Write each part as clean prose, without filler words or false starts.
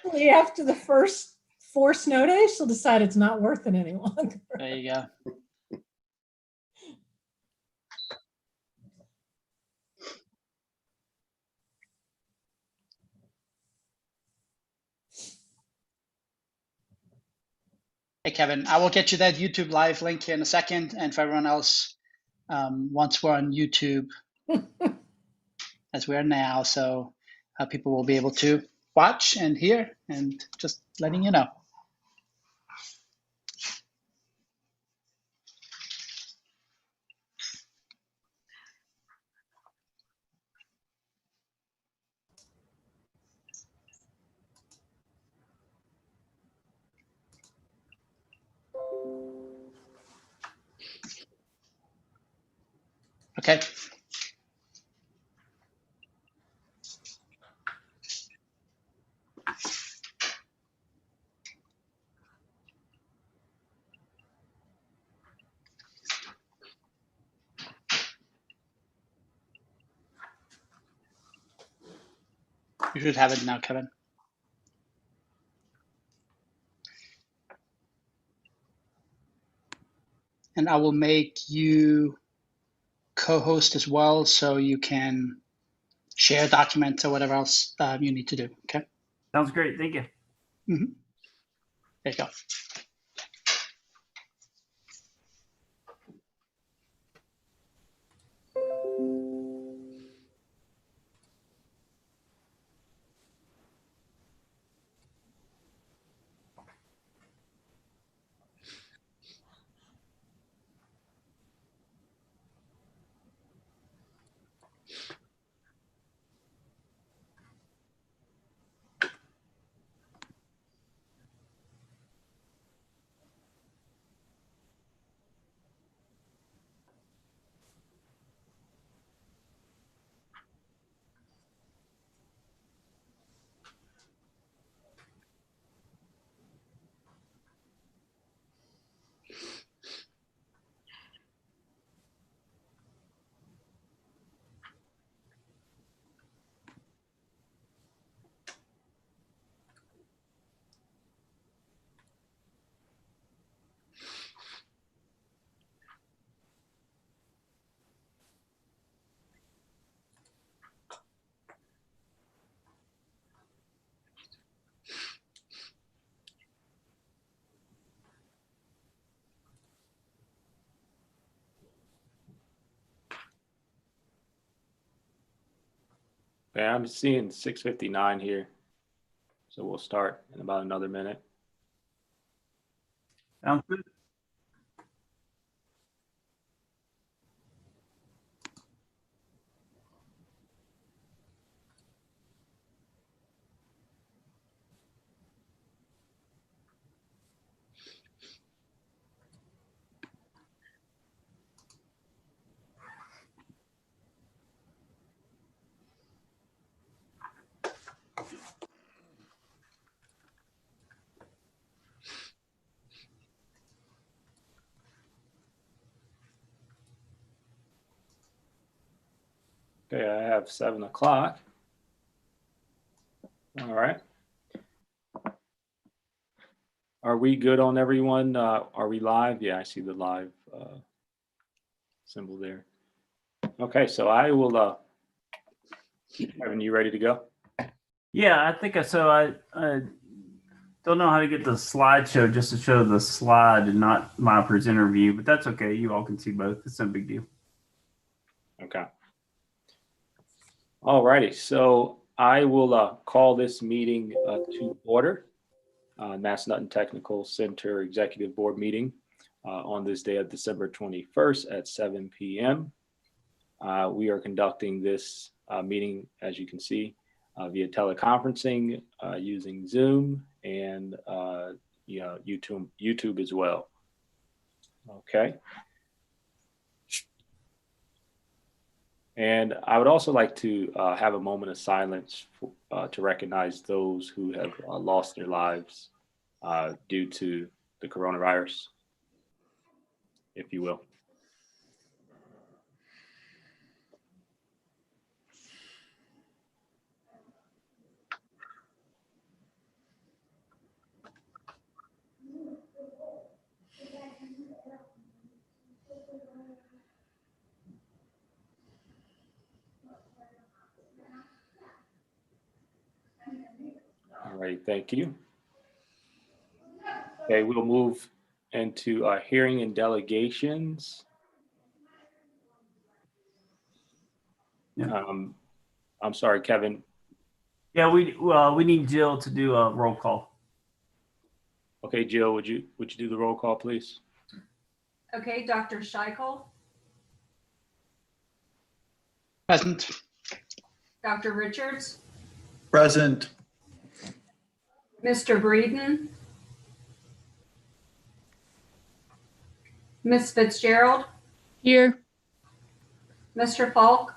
After the first 4 snow days, she'll decide it's not worth it any longer. There you go. Hey, Kevin, I will get you that YouTube live link here in a second. And for everyone else, once we're on YouTube, as we are now, so people will be able to watch and hear, and just letting you know. Okay. You should have it now, Kevin. And I will make you co-host as well, so you can share documents or whatever else you need to do. Okay. Sounds great. Thank you. Mm-hmm. There you go. Yeah, I'm seeing 6:59 here. So we'll start in about another minute. Sounds good. Okay, I have 7 o'clock. All right. Are we good on everyone? Are we live? Yeah, I see the live symbol there. Okay, so I will, Kevin, you ready to go? Yeah, I think so. I don't know how to get the slideshow just to show the slide and not my presenter view, but that's okay. You all can see both. It's no big deal. Okay. All righty, so I will call this meeting to order. Massanutten Technical Center Executive Board meeting on this day of December 21st at 7 p.m. We are conducting this meeting, as you can see, via teleconferencing using Zoom and YouTube as well. Okay. And I would also like to have a moment of silence to recognize those who have lost their lives due to the coronavirus, if you will. right, thank you. Okay, we'll move into hearing and delegations. Yeah. I'm sorry, Kevin. Yeah, we need Jill to do a roll call. Okay, Jill, would you do the roll call, please? Okay, Dr. Scheichel, Present. Dr. Richards, Present. Mr. Breeden, Ms. Fitzgerald, Here. Mr. Falk,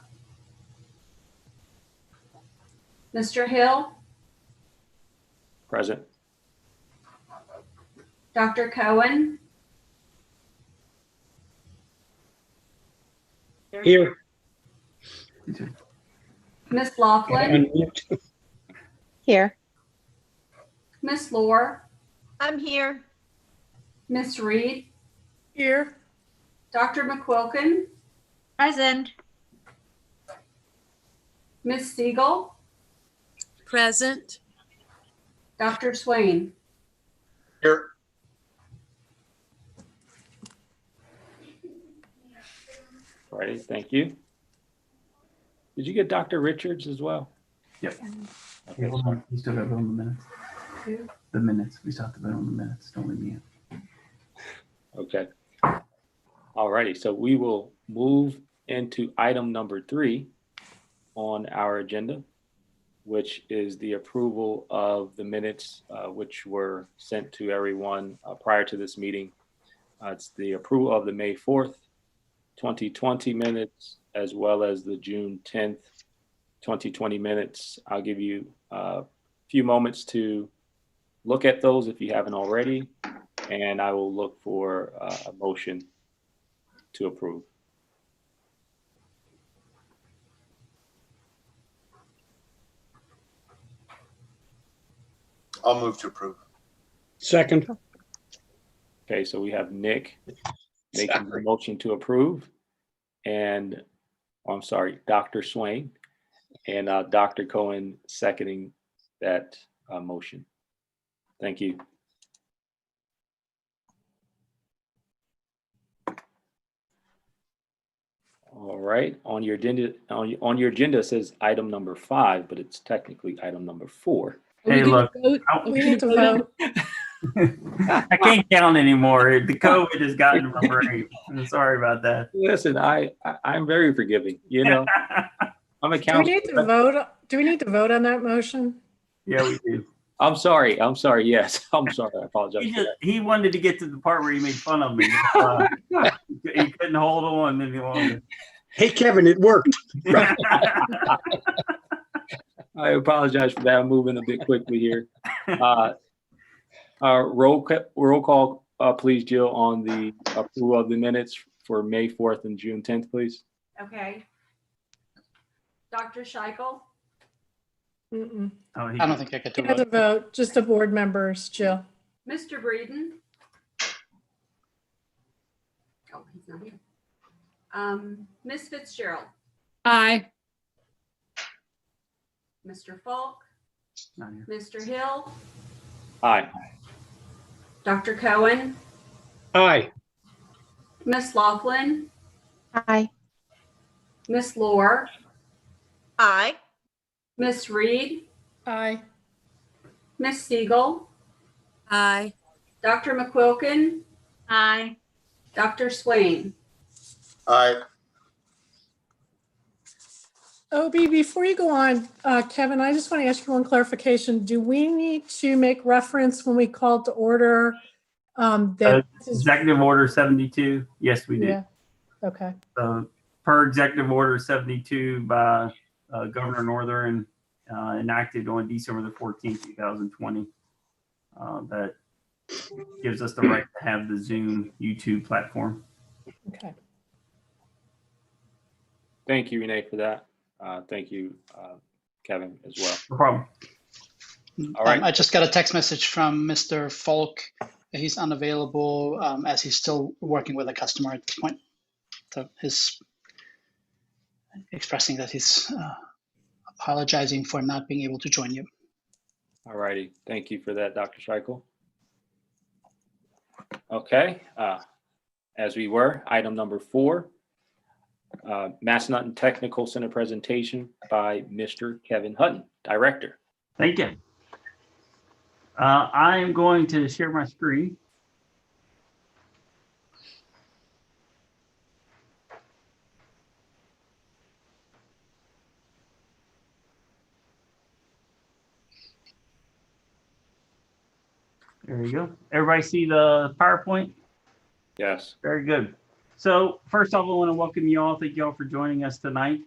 Mr. Hill, Present. Dr. Cohen, Here. Ms. Laughlin, Unmute. Here. Ms. Lohr, I'm here. Ms. Reed, Here. Dr. McQuilkin, Present. Ms. Siegel, Present. Dr. Swain. Here. All right, thank you. Did you get Dr. Richards as well? Yep. Okay, Hold on. We still got to vote on the minutes. Who? The minutes. We still have to vote on the minutes. Don't leave me out. okay. All righty, so we will move into item number 3 on our agenda, which is the approval of the minutes which were sent to everyone prior to this meeting. It's the approval of the May 4th, 2020 minutes, as well as the June 10th, 2020 minutes. I'll give you a few moments to look at those if you haven't already, and I will look for a motion to approve. I'll move to approve. Second. Okay, so we have Nick making the motion to approve, and I'm sorry, Dr. Swain, and Dr. Cohen seconding that motion. Thank you. All right, on your agenda, on your agenda it says item number 5, but it's technically item number 4. Hey, look, We need to vote. I can't count anymore. The COVID has gotten to my brain. I'm sorry about that. Listen, I'm very forgiving. You know, I'm a Do we counselor. need to vote? Do we need to vote on that motion? Yeah, we do. I'm sorry. Yes, I'm sorry. I apologize. For that. He wanted to get to the part where he made fun of me. He couldn't hold on any longer. Hey, Kevin, it worked. I apologize for that. I'm moving a bit quickly here. Roll call, please, Jill, on the approval of the minutes for May 4th and June 10th, please. Okay. Dr. Scheichel, Mm-mm. Oh, I don't think I get to He has a vote. vote, just the board members, Jill. Mr. Breeden. Oh, he's not here. Ms. Fitzgerald, Aye. Mr. Falk, not here. Mr. Hill, Aye. Dr. Cohen, Aye. Ms. Laughlin, Aye. Ms. Lohr, Aye. Ms. Reed, Aye. Ms. Siegel, Aye. Dr. McQuilkin, Aye. Dr. Swain. Aye. Obi, before you go on, Kevin, I just want to ask you one clarification. Do we need to make reference when we call to order that this is, Executive Order 72. Yes, we do. yeah, okay, Per Executive Order 72 by Governor Northern, enacted on December the 14th, 2020. That gives us the right to have the Zoom YouTube platform. okay. Thank you, Renee, for that. Thank you, Kevin, as well. No problem. All right. I just got a text message from Mr. Falk. He's unavailable as he's still working with a customer at this point. So he's expressing that he's apologizing for not being able to join you. All righty. Thank you for that, Dr. Scheichel. Okay. As we were, item number 4, Massanutten Technical Center presentation by Mr. Kevin Hutton, Director. Thank you. I am going to share my screen. There you go. Everybody see the PowerPoint? Yes. Very good. So first off, I want to welcome you all. Thank you all for joining us tonight.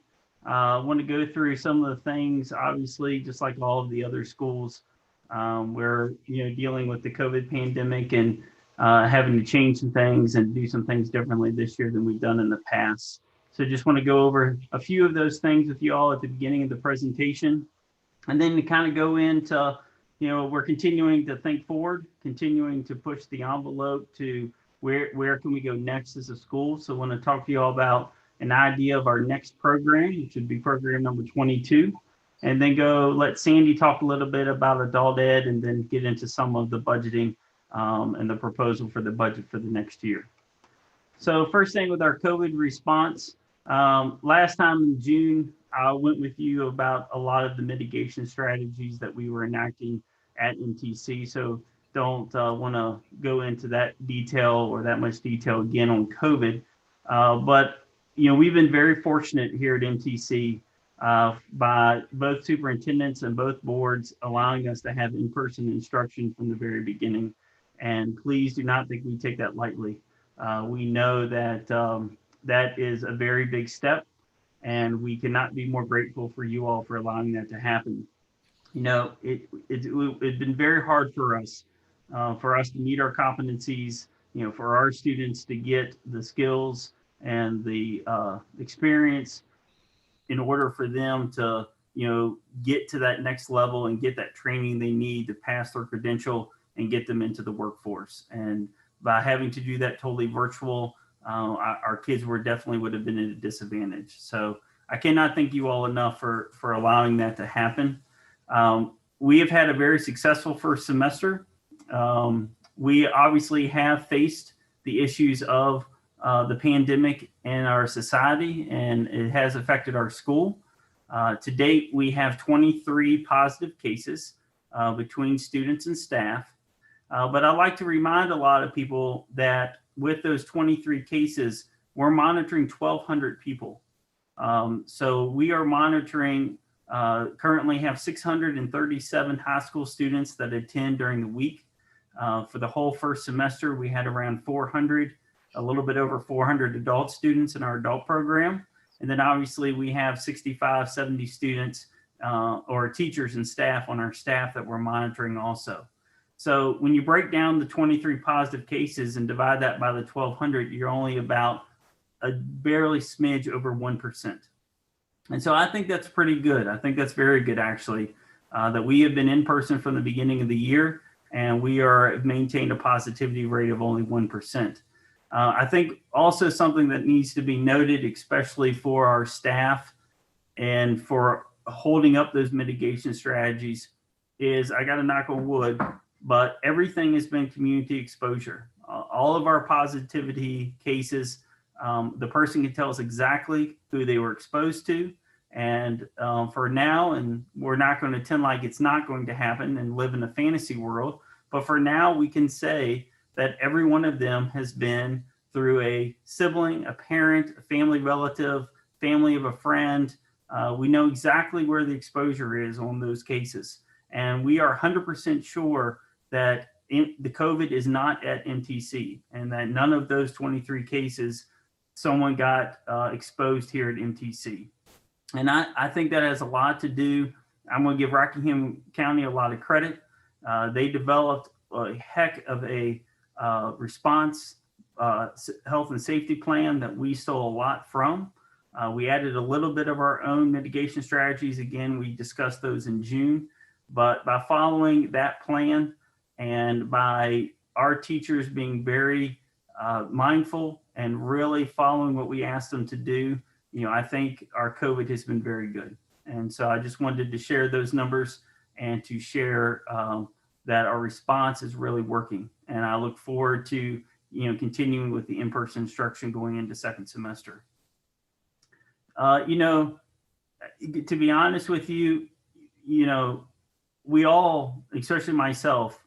I want to go through some of the things, obviously, just like all of the other schools, we're dealing with the COVID pandemic and having to change some things and do some things differently this year than we've done in the past. So just want to go over a few of those things with you all at the beginning of the presentation, and then to kind of go into, we're continuing to think forward, continuing to push the envelope to where can we go next as a school. So I want to talk to you all about an idea of our next program, which would be program number 22, and then let Sandy talk a little bit about adult ed, and then get into some of the budgeting and the proposal for the budget for the next year. So first thing with our COVID response, last time in June, I went with you about a lot of the mitigation strategies that we were enacting at MTC. So don't want to go into that detail or that much detail again on COVID. But we've been very fortunate here at MTC by both superintendents and both boards allowing us to have in-person instruction from the very beginning. And please do not think we take that lightly. We know that that is a very big step, and we cannot be more grateful for you all for allowing that to happen. It's been very hard for us to meet our competencies, for our students to get the skills and the experience in order for them to, get to that next level and get that training they need to pass their credential and get them into the workforce. And by having to do that totally virtual, our kids would have been at a disadvantage. So I cannot thank you all enough for allowing that to happen. We have had a very successful first semester. We obviously have faced the issues of the pandemic in our society, and it has affected our school. To date, we have 23 positive cases between students and staff. But I'd like to remind a lot of people that with those 23 cases, we're monitoring 1,200 people. So we are monitoring, currently have 637 high school students that attend during the week. For the whole first semester, we had around 400, a little bit over 400 adult students in our adult program. And then obviously we have 65, 70 students or teachers and staff on our staff that we're monitoring also. So when you break down the 23 positive cases and divide that by the 1,200, you're only about a barely smidge over 1%. And so I think that's pretty good. I think that's very good, actually, that we have been in person from the beginning of the year, and we have maintained a positivity rate of only 1%. I think also something that needs to be noted, especially for our staff and for holding up those mitigation strategies, is I got to knock on wood, but everything has been community exposure. All of our positivity cases, the person can tell us exactly who they were exposed to. And for now, and we're not going to pretend like it's not going to happen and live in a fantasy world, but for now we can say that every one of them has been through a sibling, a parent, a family relative, family of a friend. We know exactly where the exposure is on those cases. And we are 100% sure that the COVID is not at MTC, and that none of those 23 cases, someone got exposed here at MTC. And I think that has a lot to do. I'm going to give Rockingham County a lot of credit. They developed a heck of a response health and safety plan that we stole a lot from. We added a little bit of our own mitigation strategies. Again, we discussed those in June. But by following that plan and by our teachers being very mindful and really following what we asked them to do, I think our COVID has been very good. And so I just wanted to share those numbers and to share that our response is really working. And I look forward to continuing with the in-person instruction going into second semester. To be honest with you, we all, especially myself,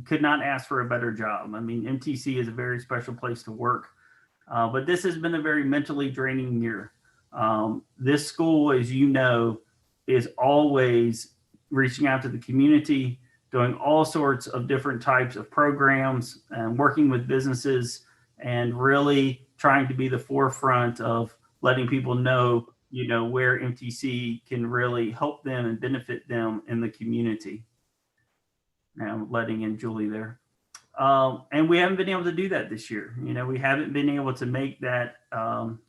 could not ask for a better job. I mean, MTC is a very special place to work, but this has been a very mentally draining year. This school, as you know, is always reaching out to the community, doing all sorts of different types of programs and working with businesses and really trying to be the forefront of letting people know, where MTC can really help them and benefit them in the community. Now I'm letting in Julie there. And we haven't been able to do that this year. We haven't been able to make that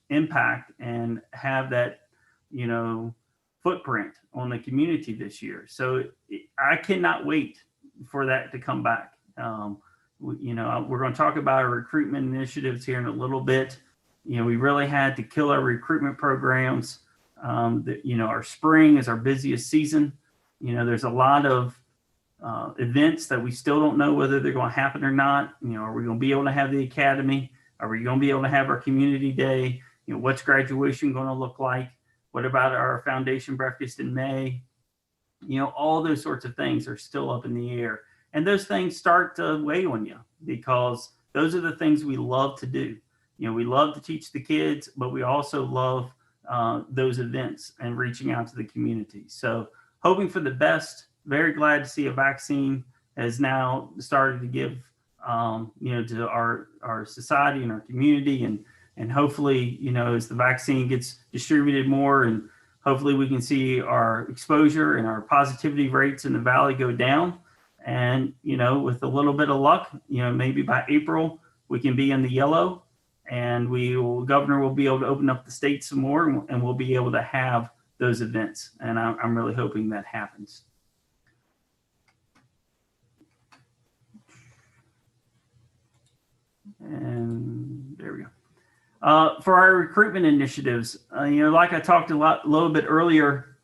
impact and have that, footprint on the community this year. So I cannot wait for that to come back. We're going to talk about our recruitment initiatives here in a little bit. We really had to kill our recruitment programs. Our spring is our busiest season. There's a lot of events that we still don't know whether they're going to happen or not. Are we going to be able to have the academy? Are we going to be able to have our community day? What's graduation going to look like? What about our foundation breakfast in May? All those sorts of things are still up in the air. And those things start to weigh on you because those are the things we love to do. We love to teach the kids, but we also love those events and reaching out to the community. So hoping for the best. Very glad to see a vaccine has now started to give, to our society and our community, and hopefully, as the vaccine gets distributed more, and hopefully we can see our exposure and our positivity rates in the valley go down. And with a little bit of luck, maybe by April we can be in the yellow, and governor will be able to open up the state some more, and we'll be able to have those events. And I'm really hoping that happens. And there we go. For our recruitment initiatives, like I talked a little bit earlier,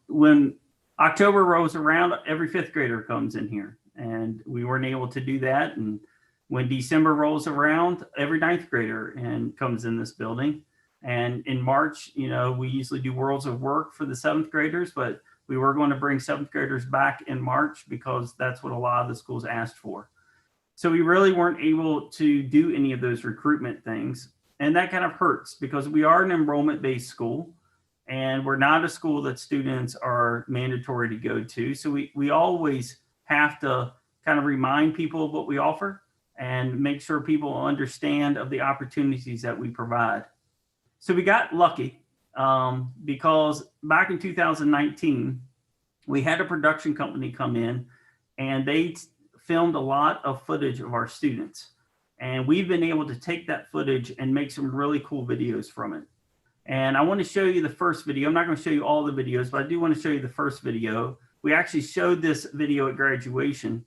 when October rolls around, every fifth grader comes in here, and we weren't able to do that. And when December rolls around, every ninth grader comes in this building. And in March, we usually do Worlds of Work for the seventh graders, but we were going to bring seventh graders back in March because that's what a lot of the schools asked for. So we really weren't able to do any of those recruitment things. And that kind of hurts because we are an enrollment-based school, and we're not a school that students are mandatory to go to. So we always have to kind of remind people of what we offer and make sure people understand of the opportunities that we provide. So we got lucky because back in 2019, we had a production company come in, and they filmed a lot of footage of our students. And we've been able to take that footage and make some really cool videos from it. And I want to show you the first video. I'm not going to show you all the videos, but I do want to show you the first video. We actually showed this video at graduation.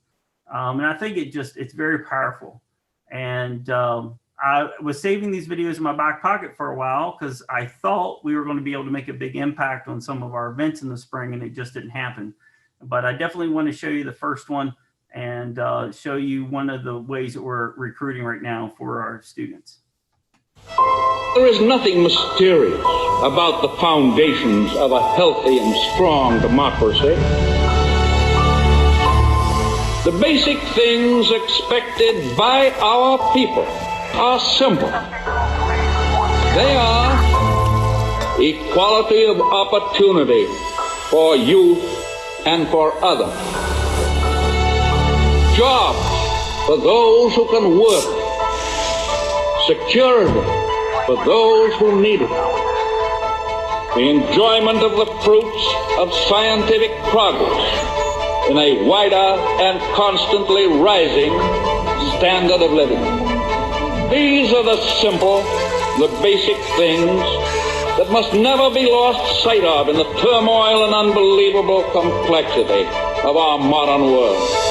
And I think it's very powerful. And I was saving these videos in my back pocket for a while because I thought we were going to be able to make a big impact on some of our events in the spring, and it just didn't happen. But I definitely want to show you the first one and show you one of the ways that we're recruiting right now for our students. There is nothing mysterious about the foundations of a healthy and strong democracy. The basic things expected by our people are simple. They are equality of opportunity for youth and for others. Jobs for those who can work. Security for those who need it. The enjoyment of the fruits of scientific progress in a wider and constantly rising standard of living. These are the simple, the basic things that must never be lost sight of in the turmoil and unbelievable complexity of our modern world.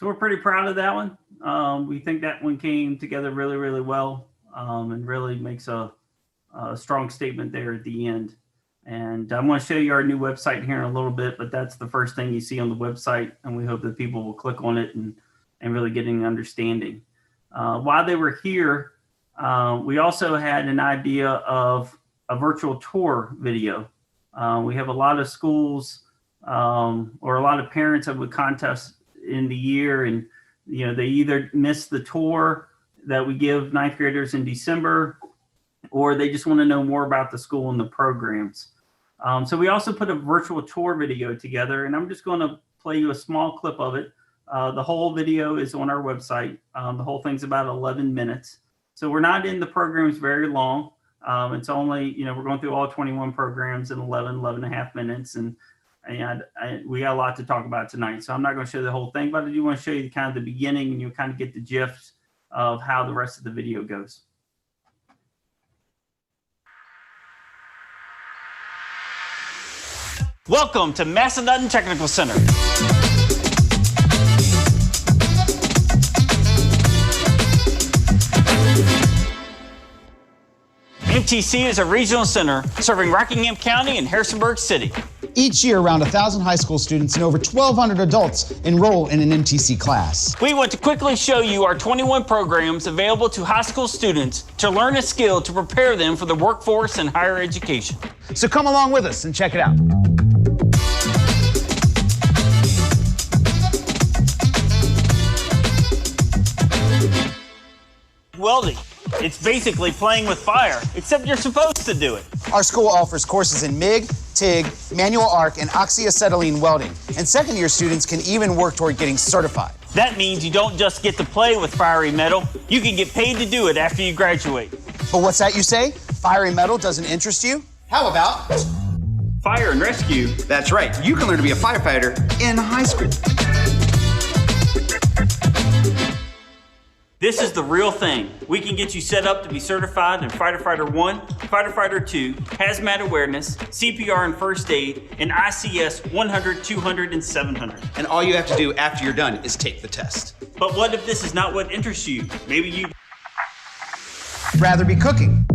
So we're pretty proud of that one. We think that one came together really, really well, and really makes a strong statement there at the end. And I'm going to show you our new website here in a little bit, but that's the first thing you see on the website. And we hope that people will click on it and really get an understanding. While they were here, we also had an idea of a virtual tour video. We have a lot of schools or a lot of parents that would contact in the year, and they either miss the tour that we give ninth graders in December, or they just want to know more about the school and the programs. So we also put a virtual tour video together, and I'm just going to play you a small clip of it. The whole video is on our website. The whole thing's about 11 minutes. So we're not in the programs very long. It's only, we're going through all 21 programs in 11 and a half minutes. And we got a lot to talk about tonight. So I'm not going to show the whole thing, but I do want to show you kind of the beginning, and you'll kind of get the gist of how the rest of the video goes. Welcome to Massanutten Technical Center. MTC is a regional center serving Rockingham County and Harrisonburg City. Each year, around 1,000 high school students and over 1,200 adults enroll in an MTC class. We want to quickly show you our 21 programs available to high school students to learn a skill to prepare them for the workforce and higher education. So come along with us and check it out. Welding. It's basically playing with fire, except you're supposed to do it. Our school offers courses in MIG, TIG, manual arc, and OXYACETYLENE welding. And second-year students can even work toward getting certified. That means you don't just get to play with fiery metal, you can get paid to do it after you graduate. But what's that you say? Fiery metal doesn't interest you? How about Fire and rescue. That's right. You can learn to be a firefighter in high school. This is the real thing. We can get you set up to be certified in Fighter Fighter 1, Fighter Fighter 2, Hazmat Awareness, CPR and First Aid, and ICS 100, 200, and 700. And all you have to do after you're done is take the test. But what if this is not what interests you? Maybe you'd rather be cooking.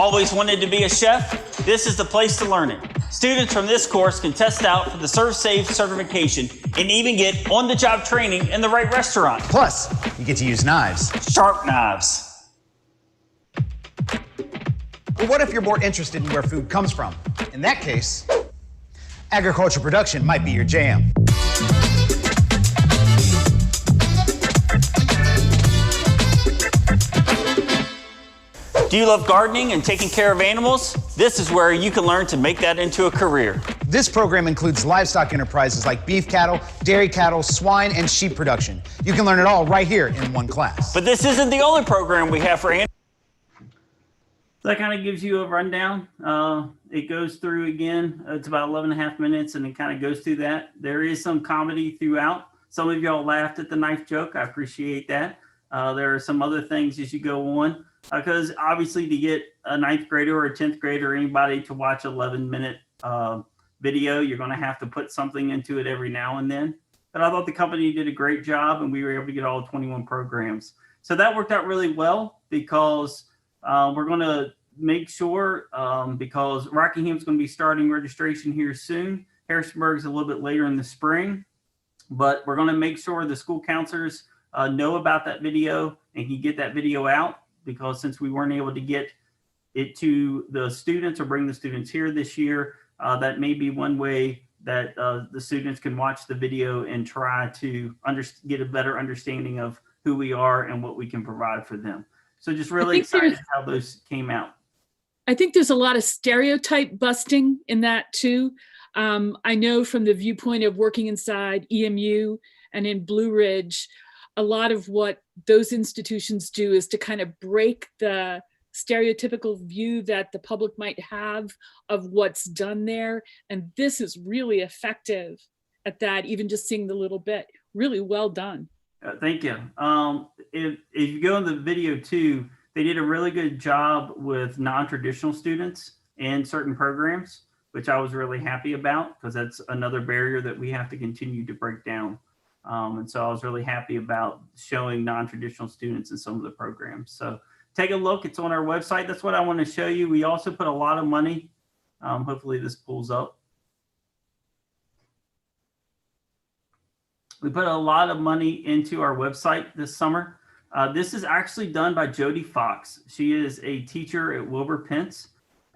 always wanted to be a chef? This is the place to learn it. Students from this course can test out for the ServSafe certification and even get on-the-job training in the right restaurant. Plus, you get to use knives. Sharp knives. But what if you're more interested in where food comes from? In that case, agriculture production might be your jam. Do you love gardening and taking care of animals? This is where you can learn to make that into a career. This program includes livestock enterprises like beef cattle, dairy cattle, swine, and sheep production. You can learn it all right here in one class. But this isn't the only program we have for animals. That kind of gives you a rundown. It goes through again. It's about 11 and a half minutes, and it kind of goes through that. There is some comedy throughout. Some of y'all laughed at the knife joke. I appreciate that. There are some other things as you go on. Because obviously to get a 9th grader or a 10th grader or anybody to watch 11-minute video, you're going to have to put something into it every now and then. But I thought the company did a great job, and we were able to get all 21 programs. So that worked out really well because we're going to make sure, because Rockingham's going to be starting registration here soon. Harrisonburg's a little bit later in the spring. But we're going to make sure the school counselors know about that video and can get that video out. Because since we weren't able to get it to the students or bring the students here this year, that may be one way that the students can watch the video and try to get a better understanding of who we are and what we can provide for them. So just really excited how those came out. I think there's a lot of stereotype busting in that too. I know from the viewpoint of working inside EMU and in Blue Ridge, a lot of what those institutions do is to kind of break the stereotypical view that the public might have of what's done there. And this is really effective at that, even just seeing the little bit. Really well done. Thank you. If you go in the video too, they did a really good job with non-traditional students in certain programs, which I was really happy about because that's another barrier that we have to continue to break down. And so I was really happy about showing non-traditional students in some of the programs. So take a look, it's on our website. That's what I want to show you. We also put a lot of money. Hopefully this pulls up. We put a lot of money into our website this summer. This is actually done by Jody Fox. She is a teacher at Wilbur Pence,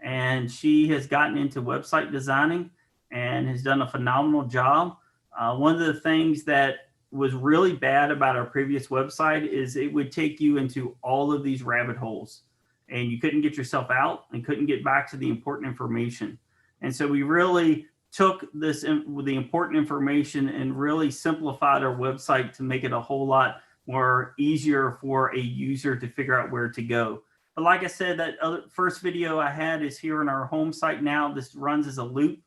and she has gotten into website designing and has done a phenomenal job. One of the things that was really bad about our previous website is it would take you into all of these rabbit holes and you couldn't get yourself out and couldn't get back to the important information. And so we really took the important information and really simplified our website to make it a whole lot more easier for a user to figure out where to go. But like I said, that first video I had is here on our home site now. This runs as a loop.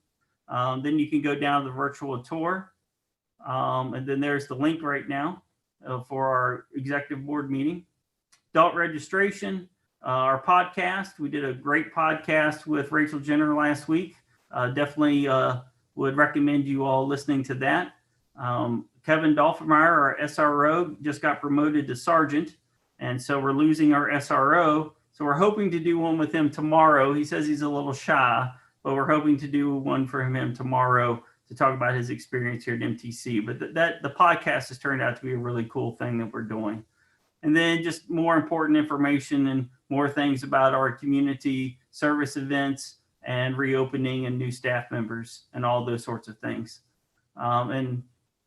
Then you can go down to the virtual tour. And then there's the link right now for our executive board meeting. Adult registration, our podcast. We did a great podcast with Rachel Jenner last week. Definitely would recommend you all listening to that. Kevin Dolphinmeyer, our SRO, just got promoted to sergeant. And so we're losing our SRO. So we're hoping to do one with him tomorrow. He says he's a little shy, but we're hoping to do one for him tomorrow to talk about his experience here at MTC. But the podcast has turned out to be a really cool thing that we're doing. And then just more important information and more things about our community service events and reopening and new staff members and all those sorts of things. And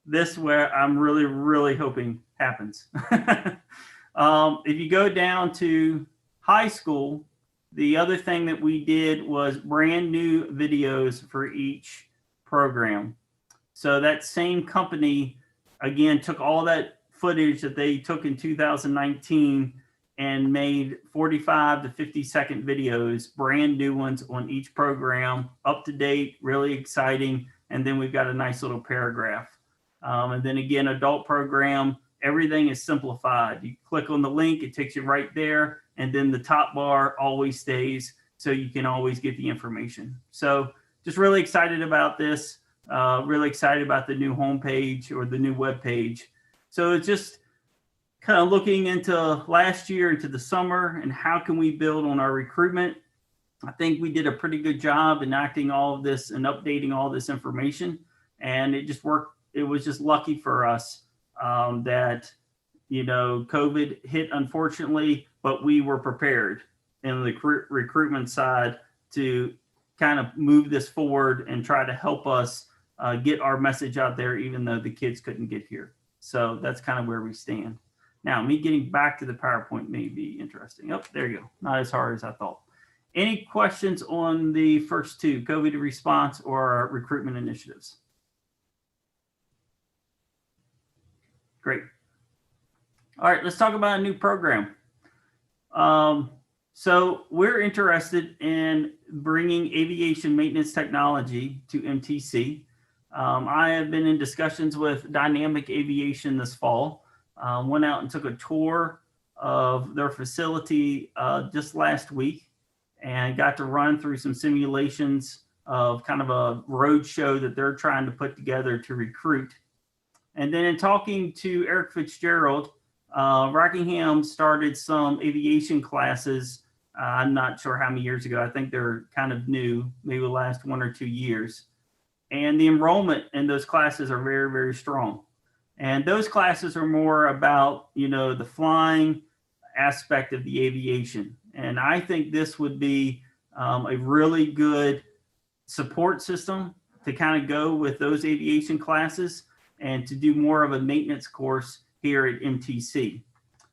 this where I'm really, really hoping happens. If you go down to high school, the other thing that we did was brand new videos for each program. So that same company, again, took all that footage that they took in 2019 and made 45 to 50-second videos, brand new ones on each program, up to date, really exciting. And then we've got a nice little paragraph. And then again, adult program, everything is simplified. You click on the link, it takes you right there. And then the top bar always stays, so you can always get the information. So just really excited about this, really excited about the new homepage or the new web page. So it's just kind of looking into last year, into the summer, and how can we build on our recruitment. I think we did a pretty good job enacting all of this and updating all this information. And it just worked. It was just lucky for us that, you know, COVID hit, unfortunately, but we were prepared in the recruitment side to kind of move this forward and try to help us get our message out there, even though the kids couldn't get here. So that's kind of where we stand. Now, me getting back to the PowerPoint may be interesting. Oh, there you go. Not as hard as I thought. Any questions on the first two, COVID response or recruitment initiatives? Great. All right, let's talk about a new program. So we're interested in bringing aviation maintenance technology to MTC. I have been in discussions with Dynamic Aviation this fall. Went out and took a tour of their facility just last week and got to run through some simulations of kind of a road show that they're trying to put together to recruit. And then in talking to Eric Fitzgerald, Rockingham started some aviation classes. I'm not sure how many years ago. I think they're kind of new, maybe the last 1 or 2 years. And the enrollment in those classes are very, very strong. And those classes are more about, you know, the flying aspect of the aviation. And I think this would be a really good support system to kind of go with those aviation classes and to do more of a maintenance course here at MTC.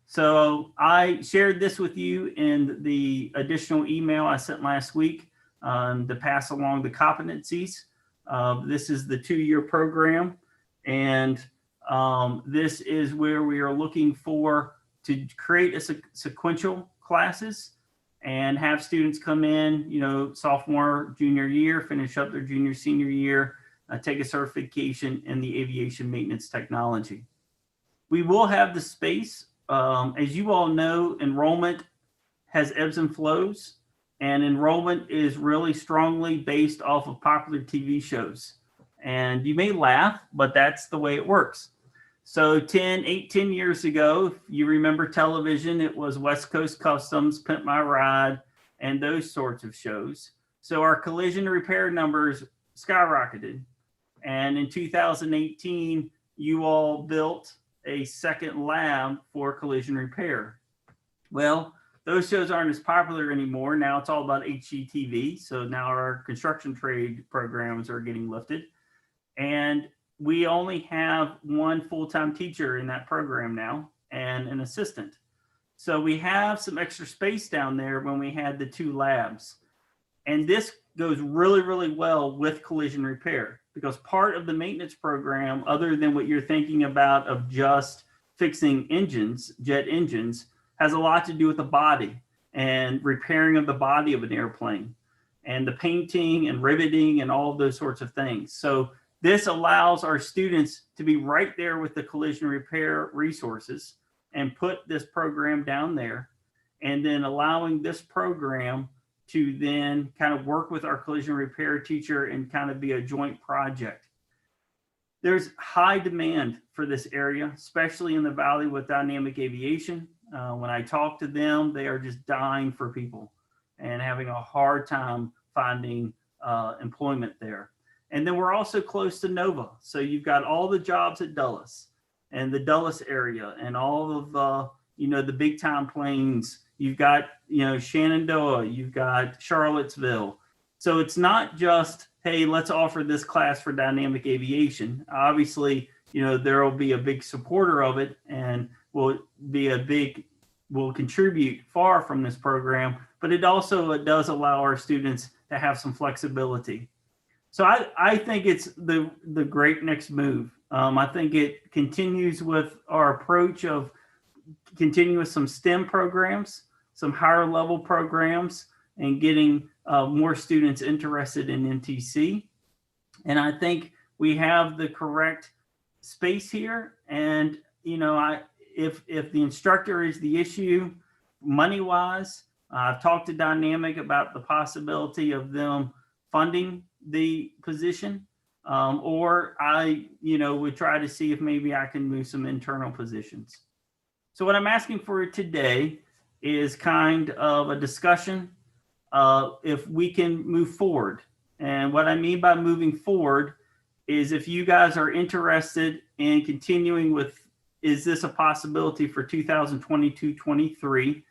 So I shared this with you in the additional email I sent last week to pass along the competencies. This is the 2-year program. And this is where we are looking for to create a sequential classes and have students come in, you know, sophomore, junior year, finish up their junior, senior year, take a certification in the aviation maintenance technology. We will have the space. As you all know, enrollment has ebbs and flows. and enrollment is really strongly based off of popular TV shows. And you may laugh, but that's the way it works. So 10 years ago, if you remember television, it was West Coast Customs, Pimp My Ride, and those sorts of shows. So our collision repair numbers skyrocketed. And in 2018, you all built a second lab for collision repair. Well, those shows aren't as popular anymore. Now it's all about HGTV. So now our construction trade programs are getting lifted. And we only have one full-time teacher in that program now and an assistant. So we have some extra space down there when we had the 2 labs. And this goes really, really well with collision repair, because part of the maintenance program, other than what you're thinking about of just fixing engines, jet engines, has a lot to do with the body and repairing of the body of an airplane and the painting and riveting and all of those sorts of things. So this allows our students to be right there with the collision repair resources and put this program down there, and then allowing this program to then kind of work with our collision repair teacher and kind of be a joint project. There's high demand for this area, especially in the Valley with dynamic aviation. When I talk to them, they are just dying for people and having a hard time finding employment there. And then we're also close to Nova. So you've got all the jobs at Dulles and the Dulles area and all of the big time planes. You've got, Shenandoah, you've got Charlottesville. So it's not just, hey, let's offer this class for dynamic aviation. Obviously, there will be a big supporter of it and will contribute far from this program, but it does allow our students to have some flexibility. So I think it's the great next move. I think it continues with our approach of continuing with some STEM programs, some higher level programs, and getting more students interested in MTC. And I think we have the correct space here. And, if the instructor is the issue, money-wise, I've talked to Dynamic about the possibility of them funding the position, or I, would try to see if maybe I can move some internal positions. So what I'm asking for today is kind of a discussion if we can move forward. And what I mean by moving forward is if you guys are interested in continuing with, is this a possibility for 2022-23?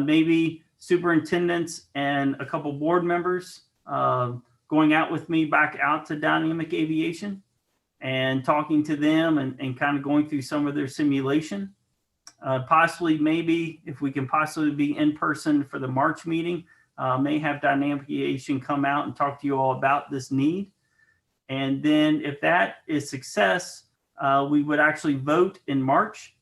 Maybe superintendents and a couple board members going out with me back out to dynamic aviation and talking to them and kind of going through some of their simulation. Possibly, maybe if we can possibly be in person for the March meeting, may have dynamic aviation come out and talk to you all about this need. And then if that is success, we would actually vote in March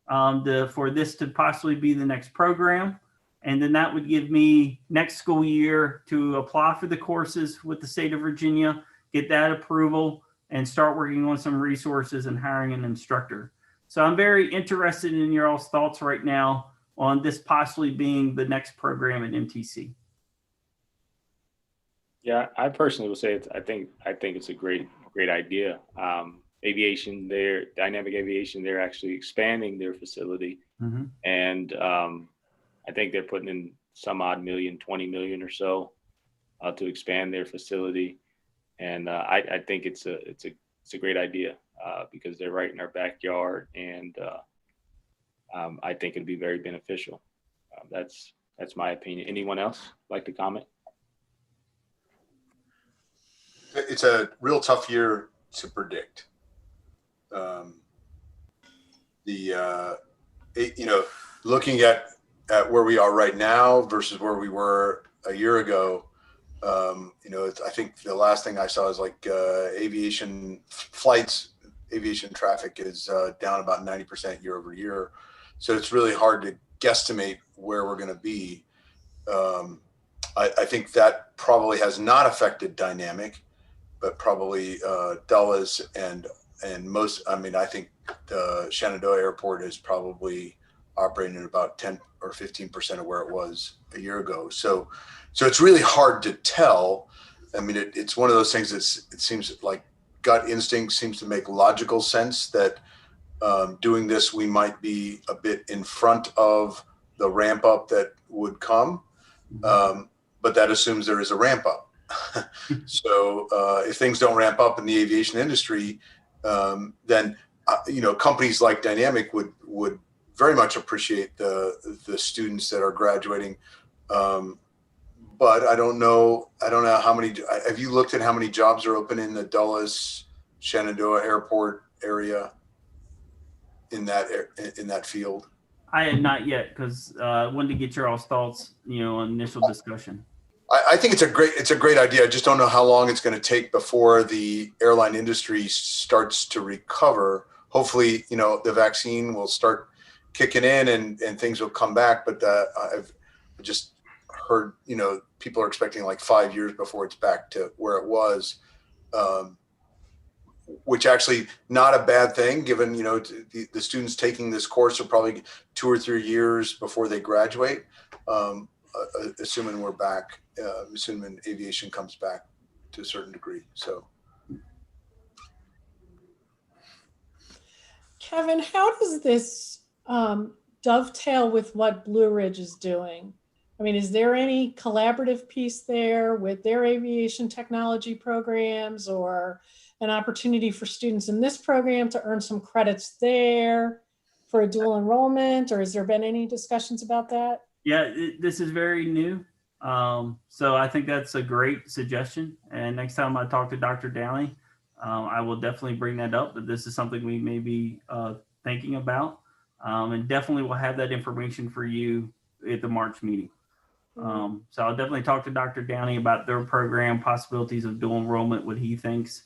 for this to possibly be the next program. And then that would give me next school year to apply for the courses with the state of Virginia, get that approval, and start working on some resources and hiring an instructor. So I'm very interested in your all's thoughts right now on this possibly being the next program at MTC. Yeah, I personally will say I think it's a great idea. Aviation, dynamic aviation, they're actually expanding their facility, and I think they're putting in some odd million, 20 million or so, to expand their facility, and I think it's a great idea because they're right in our backyard, and I think it'd be very beneficial. That's my opinion. Anyone else like to comment? It's a real tough year to predict. Looking at where we are right now versus where we were a year ago, I think the last thing I saw is like aviation traffic is down about 90% year over year. So it's really hard to guesstimate where we're going to be. I think that probably has not affected dynamic, but probably Dulles and most, I think the Shenandoah Airport is probably operating at about 10 or 15% of where it was a year ago. So it's really hard to tell. I mean, it's one of those things it seems like gut instinct seems to make logical sense that doing this, we might be a bit in front of the ramp up that would come. But that assumes there is a ramp up. So if things don't ramp up in the aviation industry, then companies like Dynamic would very much appreciate the students that are graduating. But I don't know how many. Have you looked at how many jobs are open in the Dulles, Shenandoah Airport area in that field? I had not yet, because I wanted to get your all's thoughts, on initial discusussion. I think it's a great idea. I just don't know how long it's going to take before the airline industry starts to recover. Hopefully, the vaccine will start kicking in and things will come back. But I've just heard, people are expecting like 5 years before it's back to where it was, which actually not a bad thing, given, the students taking this course are probably 2 or 3 years before they graduate, assuming we're back, assuming aviation comes back to a certain degree. So. Kevin, how does this dovetail with what Blue Ridge is doing? I mean, is there any collaborative piece there with their aviation technology programs, or an opportunity for students in this program to earn some credits there for a dual enrollment, or has there been any discussions about that? Yeah, this is very new. So I think that's a great suggestion. And next time I talk to Dr. Downey, I will definitely bring that up, that this is something we may be thinking about. And definitely we'll have that information for you at the March meeting. So I'll definitely talk to Dr. Downey about their program, possibilities of dual enrollment, what he thinks.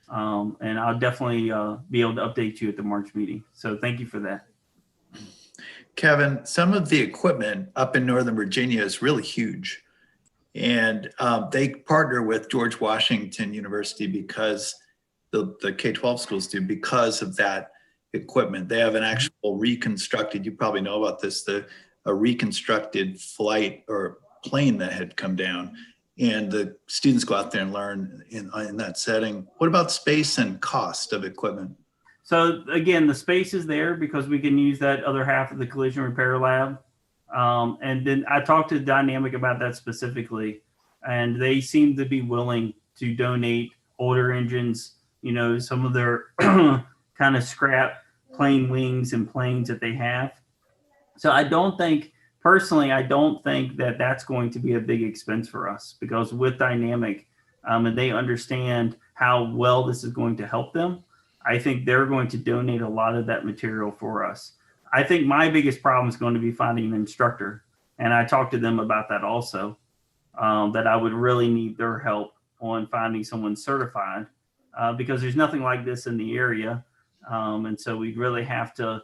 And I'll definitely be able to update you at the March meeting. So thank you for that. Kevin, some of the equipment up in Northern Virginia is really huge. And they partner with George Washington University because the K-12 schools do, because of that equipment. They have an actual reconstructed, you probably know about this, a reconstructed flight or plane that had come down, and the students go out there and learn in that setting. What about space and cost of equipment? So again, the space is there because we can use that other half of the collision repair lab. And then I talked to Dynamic about that specifically, and they seem to be willing to donate older engines, some of their kind of scrap plane wings and planes that they have. So I don't think that that's going to be a big expense for us, because with Dynamic, and they understand how well this is going to help them, I think they're going to donate a lot of that material for us. I think my biggest problem is going to be finding an instructor. And I talked to them about that also, that I would really need their help on finding someone certified, because there's nothing like this in the area. And so we'd really have to,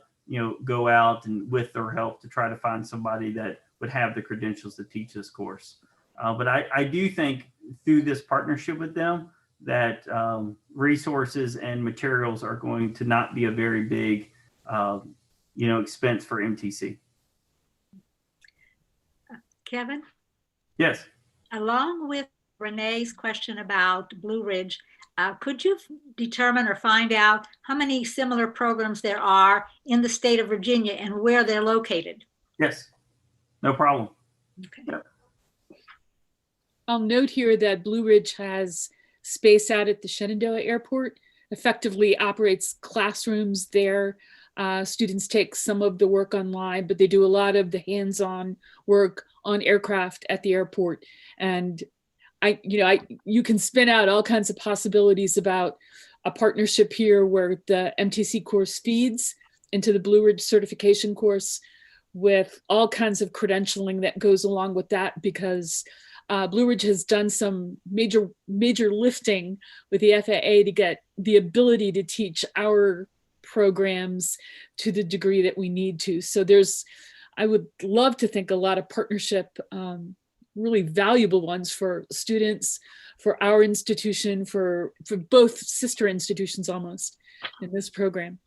go out and with their help to try to find somebody that would have the credentials to teach this course. But I do think through this partnership with them that resources and materials are going to not be a very big, expense for MTC. Kevin? Yes. Along with Renee's question about Blue Ridge, could you determine or find out how many similar programs there are in the state of Virginia and where they're located? Yes, no problem. Okay. Yep. I'll note here that Blue Ridge has space out at the Shenandoah Airport, effectively operates classrooms there. Students take some of the work online, but they do a lot of the hands-on work on aircraft at the airport. And you can spin out all kinds of possibilities about a partnership here where the MTC course feeds into the Blue Ridge certification course, with all kinds of credentialing that goes along with that, because Blue Ridge has done some major lifting with the FAA to get the ability to teach our programs to the degree that we need to. So I would love to think a lot of partnership, really valuable ones for students, for our institution, for both sister institutions almost in this program.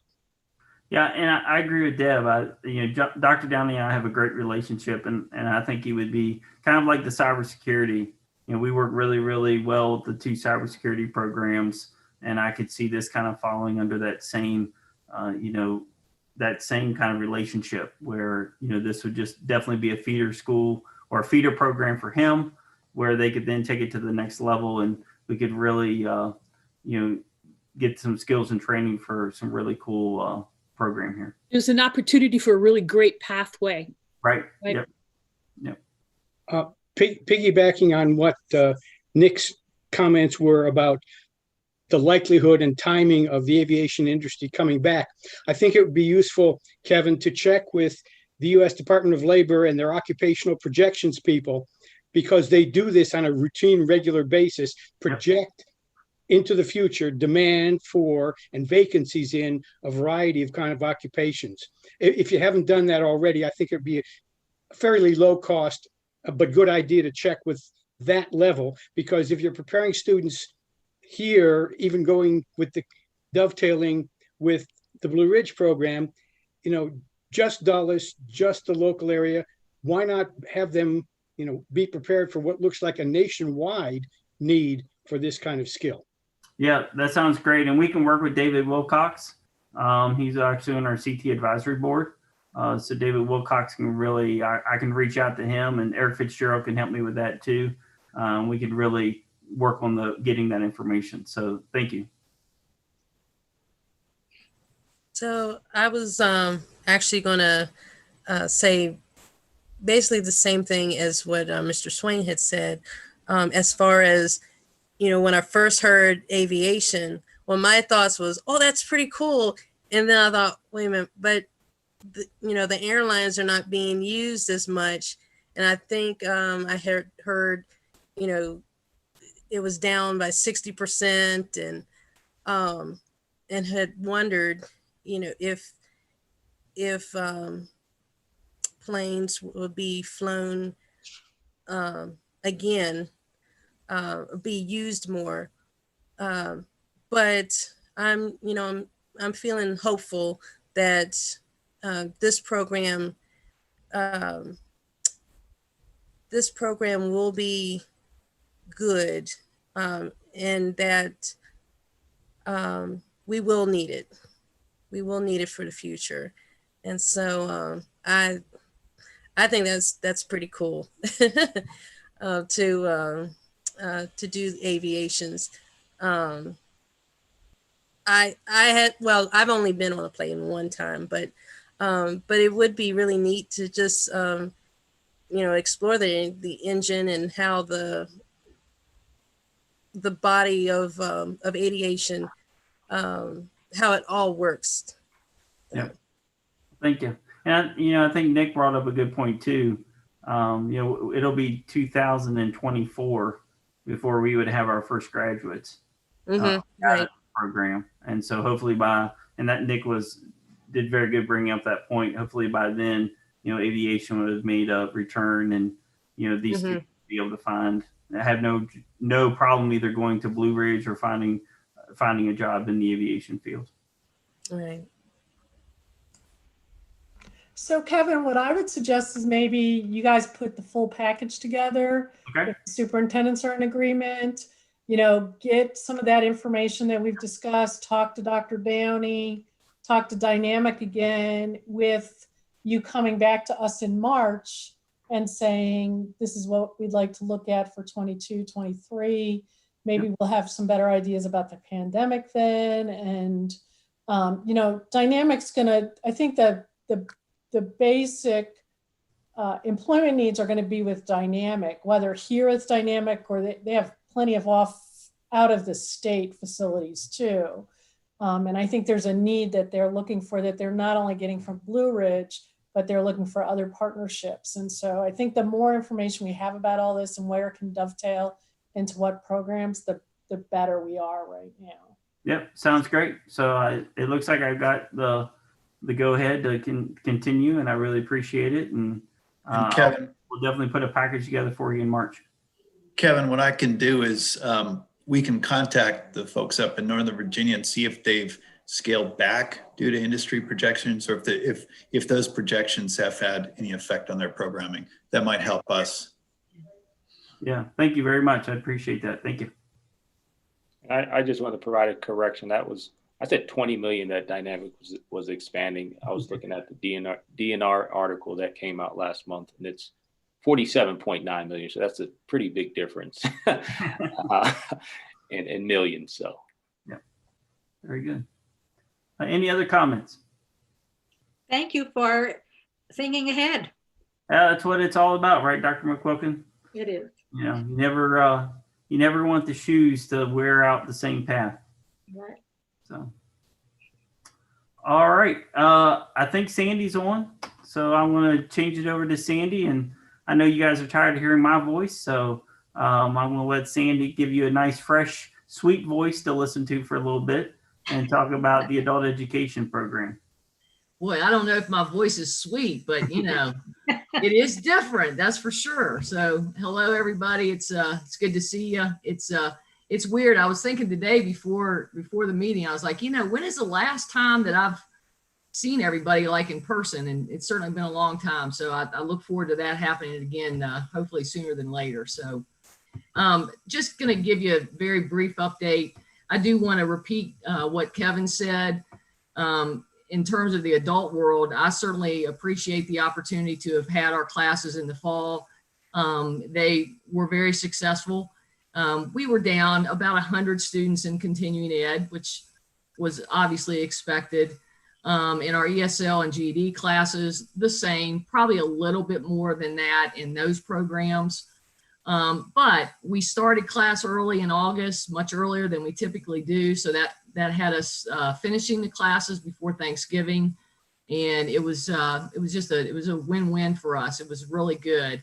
Yeah, and I agree with Deb. Dr. Downey and I have a great relationship, and I think he would be kind of like the cybersecurity. We work really, really well with the two cybersecurity programs, and I could see this kind of falling under that same, that same kind of relationship where, this would just definitely be a feeder school or a feeder program for him, where they could then take it to the next level, and we could really, get some skills and training for some really cool program here. There's an opportunity for a really great pathway. Right. Right. Yep. Piggybacking on what Nick's comments were about the likelihood and timing of the aviation industry coming back, I think it would be useful, Kevin, to check with the U.S. Department of Labor and their occupational projections people, because they do this on a routine, regular basis, project into the future demand for and vacancies in a variety of kind of occupations. If you haven't done that already, I think it'd be a fairly low cost, but good idea to check with that level, because if you're preparing students here, even going with the dovetailing with the Blue Ridge program, just Dulles, just the local area, why not have them, be prepared for what looks like a nationwide need for this kind of skill? Yeah, that sounds great. And we can work with David Wilcox. He's actually on our CT advisory board. So David Wilcox can really, I can reach out to him, and Eric Fitzgerald can help me with that too. We can really work on getting that information. So thank you. So I was actually going to say basically the same thing as what Mr. Swain had said, as far as, when I first heard aviation, well, my thoughts was, oh, that's pretty cool. And then I thought, wait a minute, but the airlines are not being used as much. And I think I had heard, it was down by 60%, and had wondered, if planes would be flown again, be used more. But I'm feeling hopeful that this program will be good, and that we will need it. We will need it for the future. And so I think that's pretty cool to do aviations. I've only been on a plane one time, but it would be really neat to just explore the engine and how the body of aviation, how it all works. Yeah, thank you. And I think Nick brought up a good point too. It'll be 2024 before we would have our first graduates Right. program, and so hopefully and that Nick did very good bringing up that point. Hopefully by then, aviation would have made a return, and these students would be able to have no problem either going to Blue Ridge or finding a job in the aviation field. Right. So Kevin, what I would suggest is maybe you guys put the full package together. Okay. If the superintendents are in agreement, get some of that information that we've discussed, talk to Dr. Downey, talk to Dynamic again, with you coming back to us in March and saying, this is what we'd like to look at for 22, 23. Maybe we'll have some better ideas about the pandemic then. And, Dynamic's gonna, I think that the basic employment needs are going to be with Dynamic, whether here it's Dynamic or they have plenty of out of the state facilities too. And I think there's a need that they're looking for, that they're not only getting from Blue Ridge, but they're looking for other partnerships. And so I think the more information we have about all this and where it can dovetail into what programs, the better we are right now. Yep, sounds great. So it looks like I've got the go ahead to continue, and I really appreciate it. And Kevin, we'll definitely put a package together for you in March. Kevin, what I can do is we can contact the folks up in Northern Virginia and see if they've scale back due to industry projections, or if those projections have had any effect on their programming, that might help us. Yeah, thank you very much. I appreciate that. Thank you. I just want to provide a correction. I said 20 million that Dynamic was expanding. I was looking at the DNR article that came out last month, and it's 47.9 million. So that's a pretty big difference in millions. So, yeah, very good. Any other comments? Thank you for thinking ahead. That's what it's all about, right, Dr. McQuilkin? It is. You know, you never want the shoes to wear out the same path. Right. So, all right. I think Sandy's on, so I'm going to change it over to Sandy. And I know you guys are tired of hearing my voice, so I'm going to let Sandy give you a nice, fresh, sweet voice to listen to for a little bit and talk about the adult education program. Boy, I don't know if my voice is sweet, but you know, it is different. That's for sure. So, hello everybody. It's good to see you. It's weird. I was thinking today before the meeting, I was like, you know, when is the last time that I've seen everybody like in person? And it's certainly been a long time. So I look forward to that happening again, hopefully sooner than later. So just going to give you a very brief update. I do want to repeat what Kevin said. In terms of the adult world, I certainly appreciate the opportunity to have had our classes in the fall. They were very successful. We were down about 100 students in continuing ed, which was obviously expected. In our ESL and GED classes, the same, probably a little bit more than that in those programs. But we started class early in August, much earlier than we typically do. So that had us finishing the classes before Thanksgiving. And it was a win-win for us. It was really good.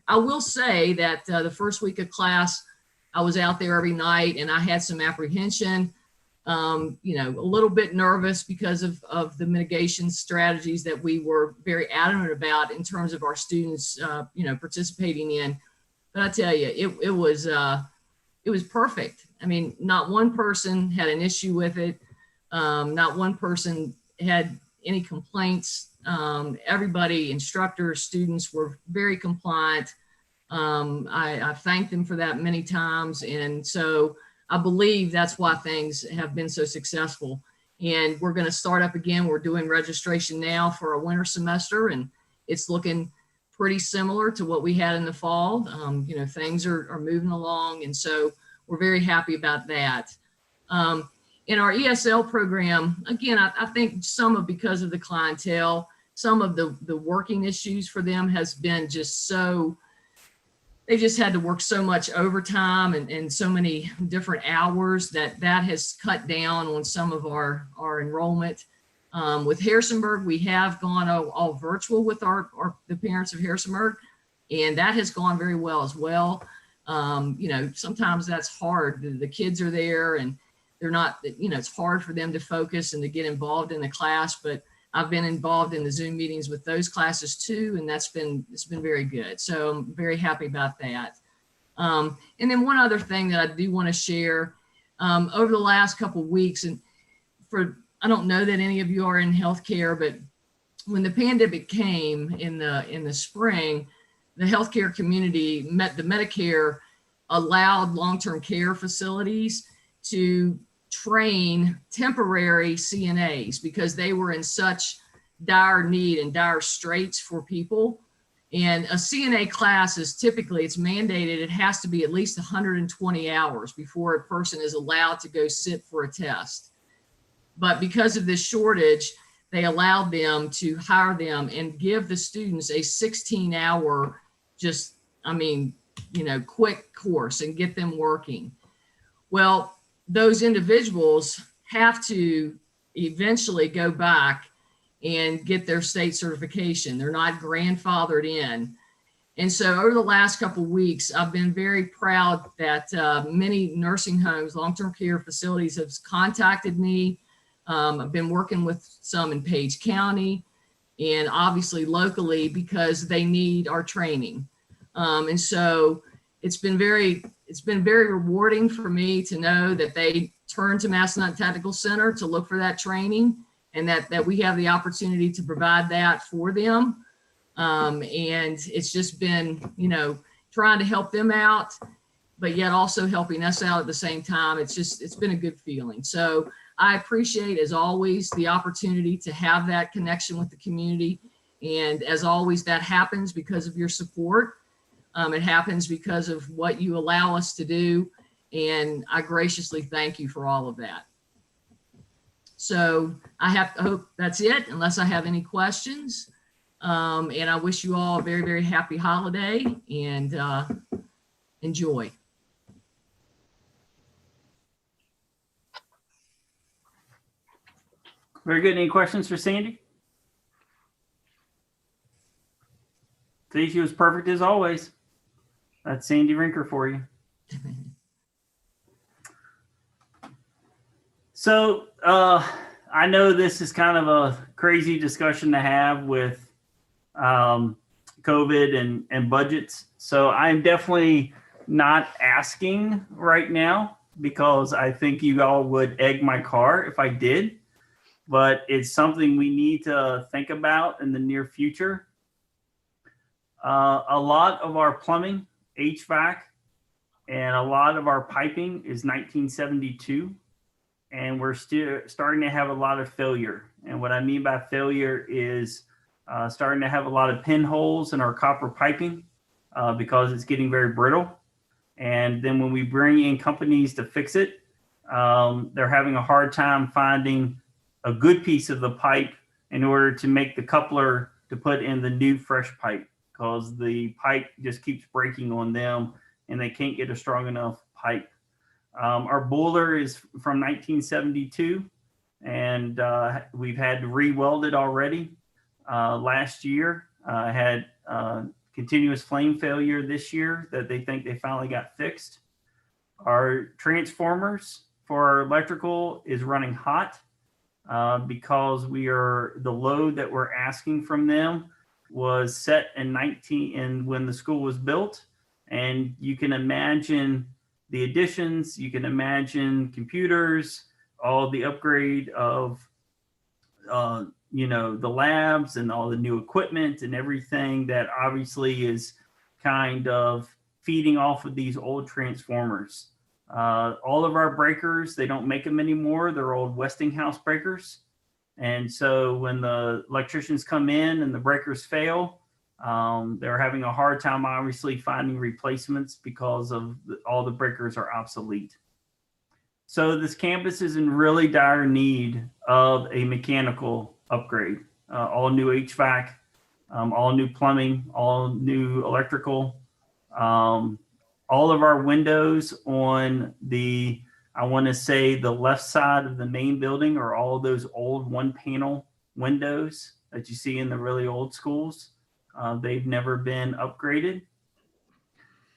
I will say that the first week of class, I was out there every night and I had some apprehension, you know, a little bit nervous because of the mitigation strategies that we were very adamant about in terms of our students, you know, participating in. But I tell you, it was perfect. I mean, not one person had an issue with it. Not one person had any complaints. Everybody, instructors, students were very compliant. I thanked them for that many times. And so I believe that's why things have been so successful. And we're going to start up again. We're doing registration now for a winter semester, and it's looking pretty similar to what we had in the fall. You know, things are moving along. And so we're very happy about that. In our ESL program, again, I think some of, because of the clientele, some of the working issues for them has been just so, they just had to work so much overtime and so many different hours that has cut down on some of our enrollment. With Harrisonburg, we have gone all virtual with the parents of Harrisonburg, and that has gone very well as well. You know, sometimes that's hard. The kids are there and they're not, you know, it's hard for them to focus and to get involved in the class, but I've been involved in the Zoom meetings with those classes too, and it's been very good. So I'm very happy about that. And then one other thing that I do want to share, over the last couple of weeks, and I don't know that any of you are in healthcare, but when the pandemic came in the spring, the healthcare community, the Medicare allowed long-term care facilities to train temporary CNAs because they were in such dire need and dire straits for people. And a CNA class is typically, it's mandated, it has to be at least 120 hours before a person is allowed to go sit for a test. But because of this shortage, they allowed them to hire them and give the students a 16-hour, quick course and get them working. Well, those individuals have to eventually go back and get their state certification. They're not grandfathered in. And so over the last couple of weeks, I've been very proud that many nursing homes, long-term care facilities have contacted me. I've been working with some in Page County and obviously locally because they need our training. And so it's been very it's been very rewarding for me to know that they turn to Massanutten Technical Center to look for that training, and that we have the opportunity to provide that for them. And it's just been, trying to help them out, but yet also helping us out at the same time. It's been a good feeling. So I appreciate, as always, the opportunity to have that connection with the community. And as always, that happens because of your support. It happens because of what you allow us to do. And I graciously thank you for all of that. So I hope that's it, unless I have any questions. And I wish you all a very, very happy holiday, and enjoy. Very good. Any questions for Sandy? See, she was perfect as always. That's Sandy Rinker for you. So I know this is kind of a crazy discussion to have with COVID and budgets. So I'm definitely not asking right now, because I think you all would egg my car if I did. But it's something we need to think about in the near future. A lot of our plumbing, HVAC, and a lot of our piping is 1972. And we're still starting to have a lot of failure. And what I mean by failure is starting to have a lot of pinholes in our copper piping because it's getting very brittle. And then when we bring in companies to fix it, they're having a hard time finding a good piece of the pipe in order to make the coupler to put in the new fresh pipe, because the pipe just keeps breaking on them and they can't get a strong enough pipe. Our boiler is from 1972, and we've had to re-weld it already. Last year, had continuous flame failure this year that they think they finally got fixed. Our transformers for our electrical is running hot because the load that we're asking from them was set in when the school was built. And you can imagine the additions, you can imagine computers, all the upgrade of, the labs and all the new equipment and everything that obviously is kind of feeding off of these old transformers. All of our breakers, they don't make them anymore. They're old Westinghouse breakers. And so when the electricians come in and the breakers fail, they're having a hard time obviously finding replacements because of all the breakers are obsolete. So this campus is in really dire need of a mechanical upgrade. All new HVAC, all new plumbing, all new electrical. All of our windows on the, I want to say the left side of the main building are all those old one panel windows that you see in the really old schools. They've never been upgraded.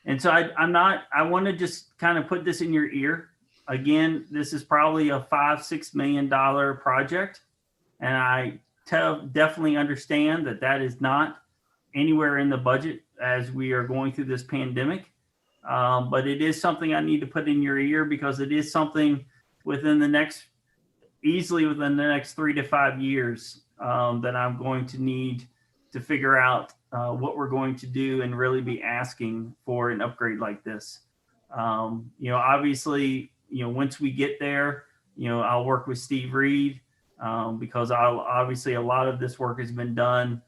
And so I want to just kind of put this in your ear. Again, this is probably a $5-6 million project. And I definitely understand that is not anywhere in the budget as we are going through this pandemic. But it is something I need to put in your ear, because it is something easily within the next 3 to 5 years that I'm going to need to figure out what we're going to do and really be asking for an upgrade like this. Obviously, once we get there, I'll work with Steve Reed because obviously a lot of this work has been done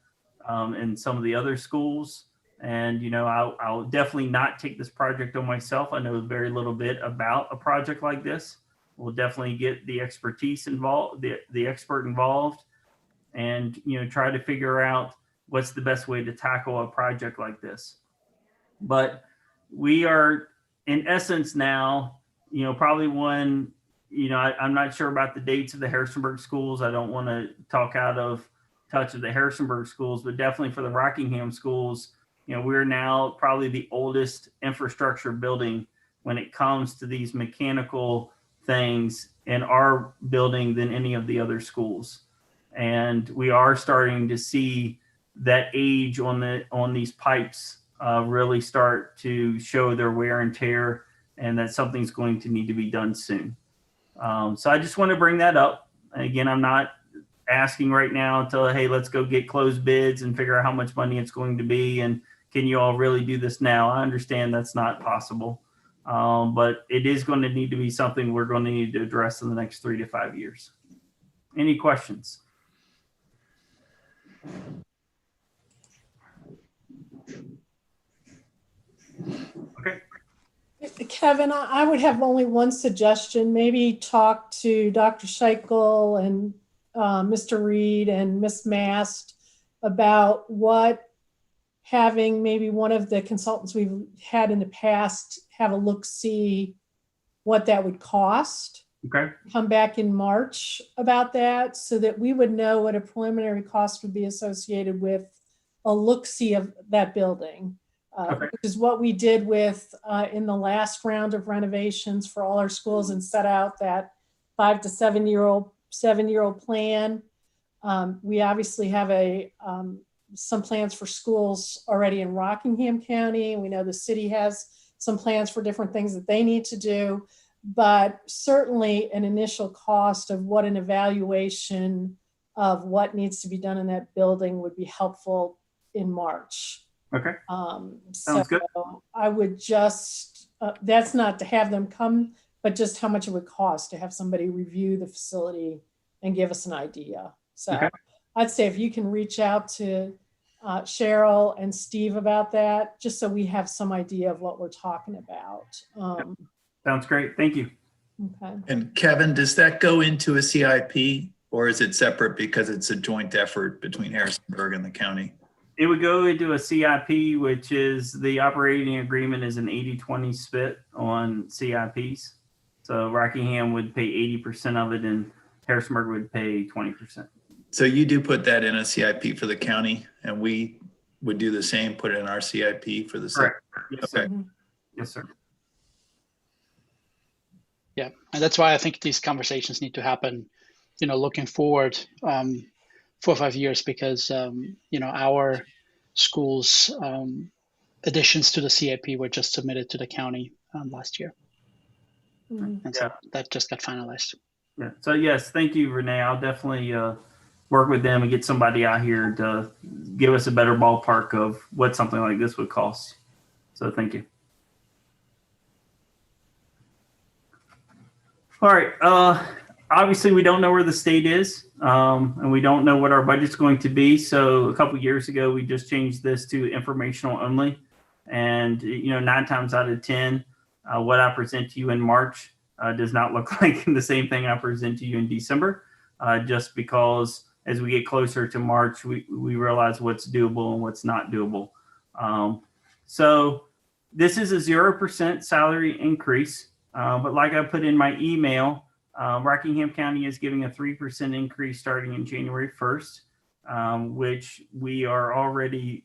in some of the other schools. And, I'll definitely not take this project on myself. I know very little bit about a project like this. We'll definitely get the expertise involved, the expert involved, and, try to figure out what's the best way to tackle a project like this. But we are, in essence now, probably one, I'm not sure about the dates of the Harrisonburg schools. I don't want to talk out of touch of the Harrisonburg schools, but definitely for the Rockingham schools, we're now probably the oldest infrastructure building when it comes to these mechanical things in our building than any of the other schools. And we are starting to see that age on these pipes really start to show their wear and tear. and that something's going to need to be done soon. So I just want to bring that up. Again, I'm not asking right now until, hey, let's go get closed bids and figure out how much money it's going to be. And can you all really do this now? I understand that's not possible, but it is going to need to be something we're going to need to address in the next 3 to 5 years. Any questions? Okay. Kevin, I would have only one suggestion. Maybe talk to Dr. Scheichel and Mr. Reed and Ms. Mast about what having maybe one of the consultants we've had in the past have a look-see what that would cost. Okay. Come back in March about that so that we would know what a preliminary cost would be associated with a look-see of that building. Okay. Which is what we did with in the last round of renovations for all our schools and set out that 5 to 7 year old plan. We obviously have some plans for schools already in Rockingham County. We know the city has some plans for different things that they need to do, but certainly an initial cost of what an evaluation of what needs to be done in that building would be helpful in March. Okay. So good. I would just, that's not to have them come, but just how much it would cost to have somebody review the facility and give us an idea. So Okay. I'd say if you can reach out to Cheryl and Steve about that, just so we have some idea of what we're talking about. Sounds great. Thank you. Okay. And Kevin, does that go into a CIP or is it separate because it's a joint effort between Harrisonburg and the county? It would go into a CIP, which is the operating agreement is an 80-20 split on CIPs. So Rockingham would pay 80% of it and Harrisonburg would pay 20%. So you do put that in a CIP for the county and we would do the same, put it in our CIP for the city? Correct. Yes, sir. Okay. Yes, sir. Yeah, and that's why I think these conversations need to happen, looking forward 4 or 5 years, because, our schools additions to the CIP were just submitted to the county last year. Mhm. And so that just got finalized. Yeah. So yes, thank you, Renee. I'll definitely work with them and get somebody out here to give us a better ballpark of what something like this would cost. So thank you. All right. Obviously, we don't know where the state is, and we don't know what our budget's going to be. So a couple of years ago, we just changed this to informational only. And, 9 times out of 10, what I present to you in March does not look like the same thing I present to you in December, just because as we get closer to March, we realize what's doable and what's not doable. So this is a 0% salary increase. But like I put in my email, Rockingham County is giving a 3% increase starting in January 1st, which we are already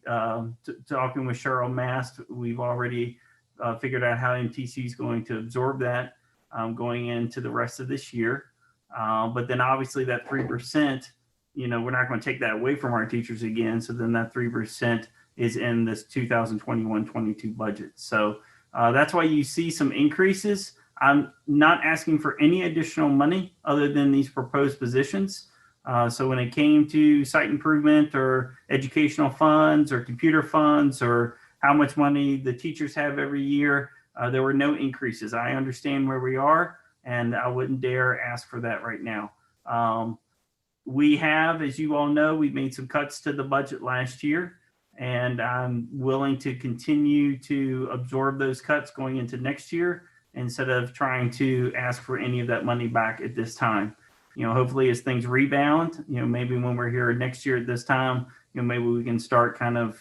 talking with Cheryl Mast. We've already figured out how MTC is going to absorb that going into the rest of this year. But then obviously that 3%, we're not going to take that away from our teachers again. So then that 3% is in this 2021-22 budget. So that's why you see some increases. I'm not asking for any additional money other than these proposed positions. So when it came to site improvement or educational funds or computer funds or how much money the teachers have every year, there were no increases. I understand where we are, and I wouldn't dare ask for that right now. We have, as you all know, we've made some cuts to the budget last year, and I'm willing to continue to absorb those cuts going into next year instead of trying to ask for any of that money back at this time. Hopefully as things rebound, maybe when we're here next year at this time, maybe we can start kind of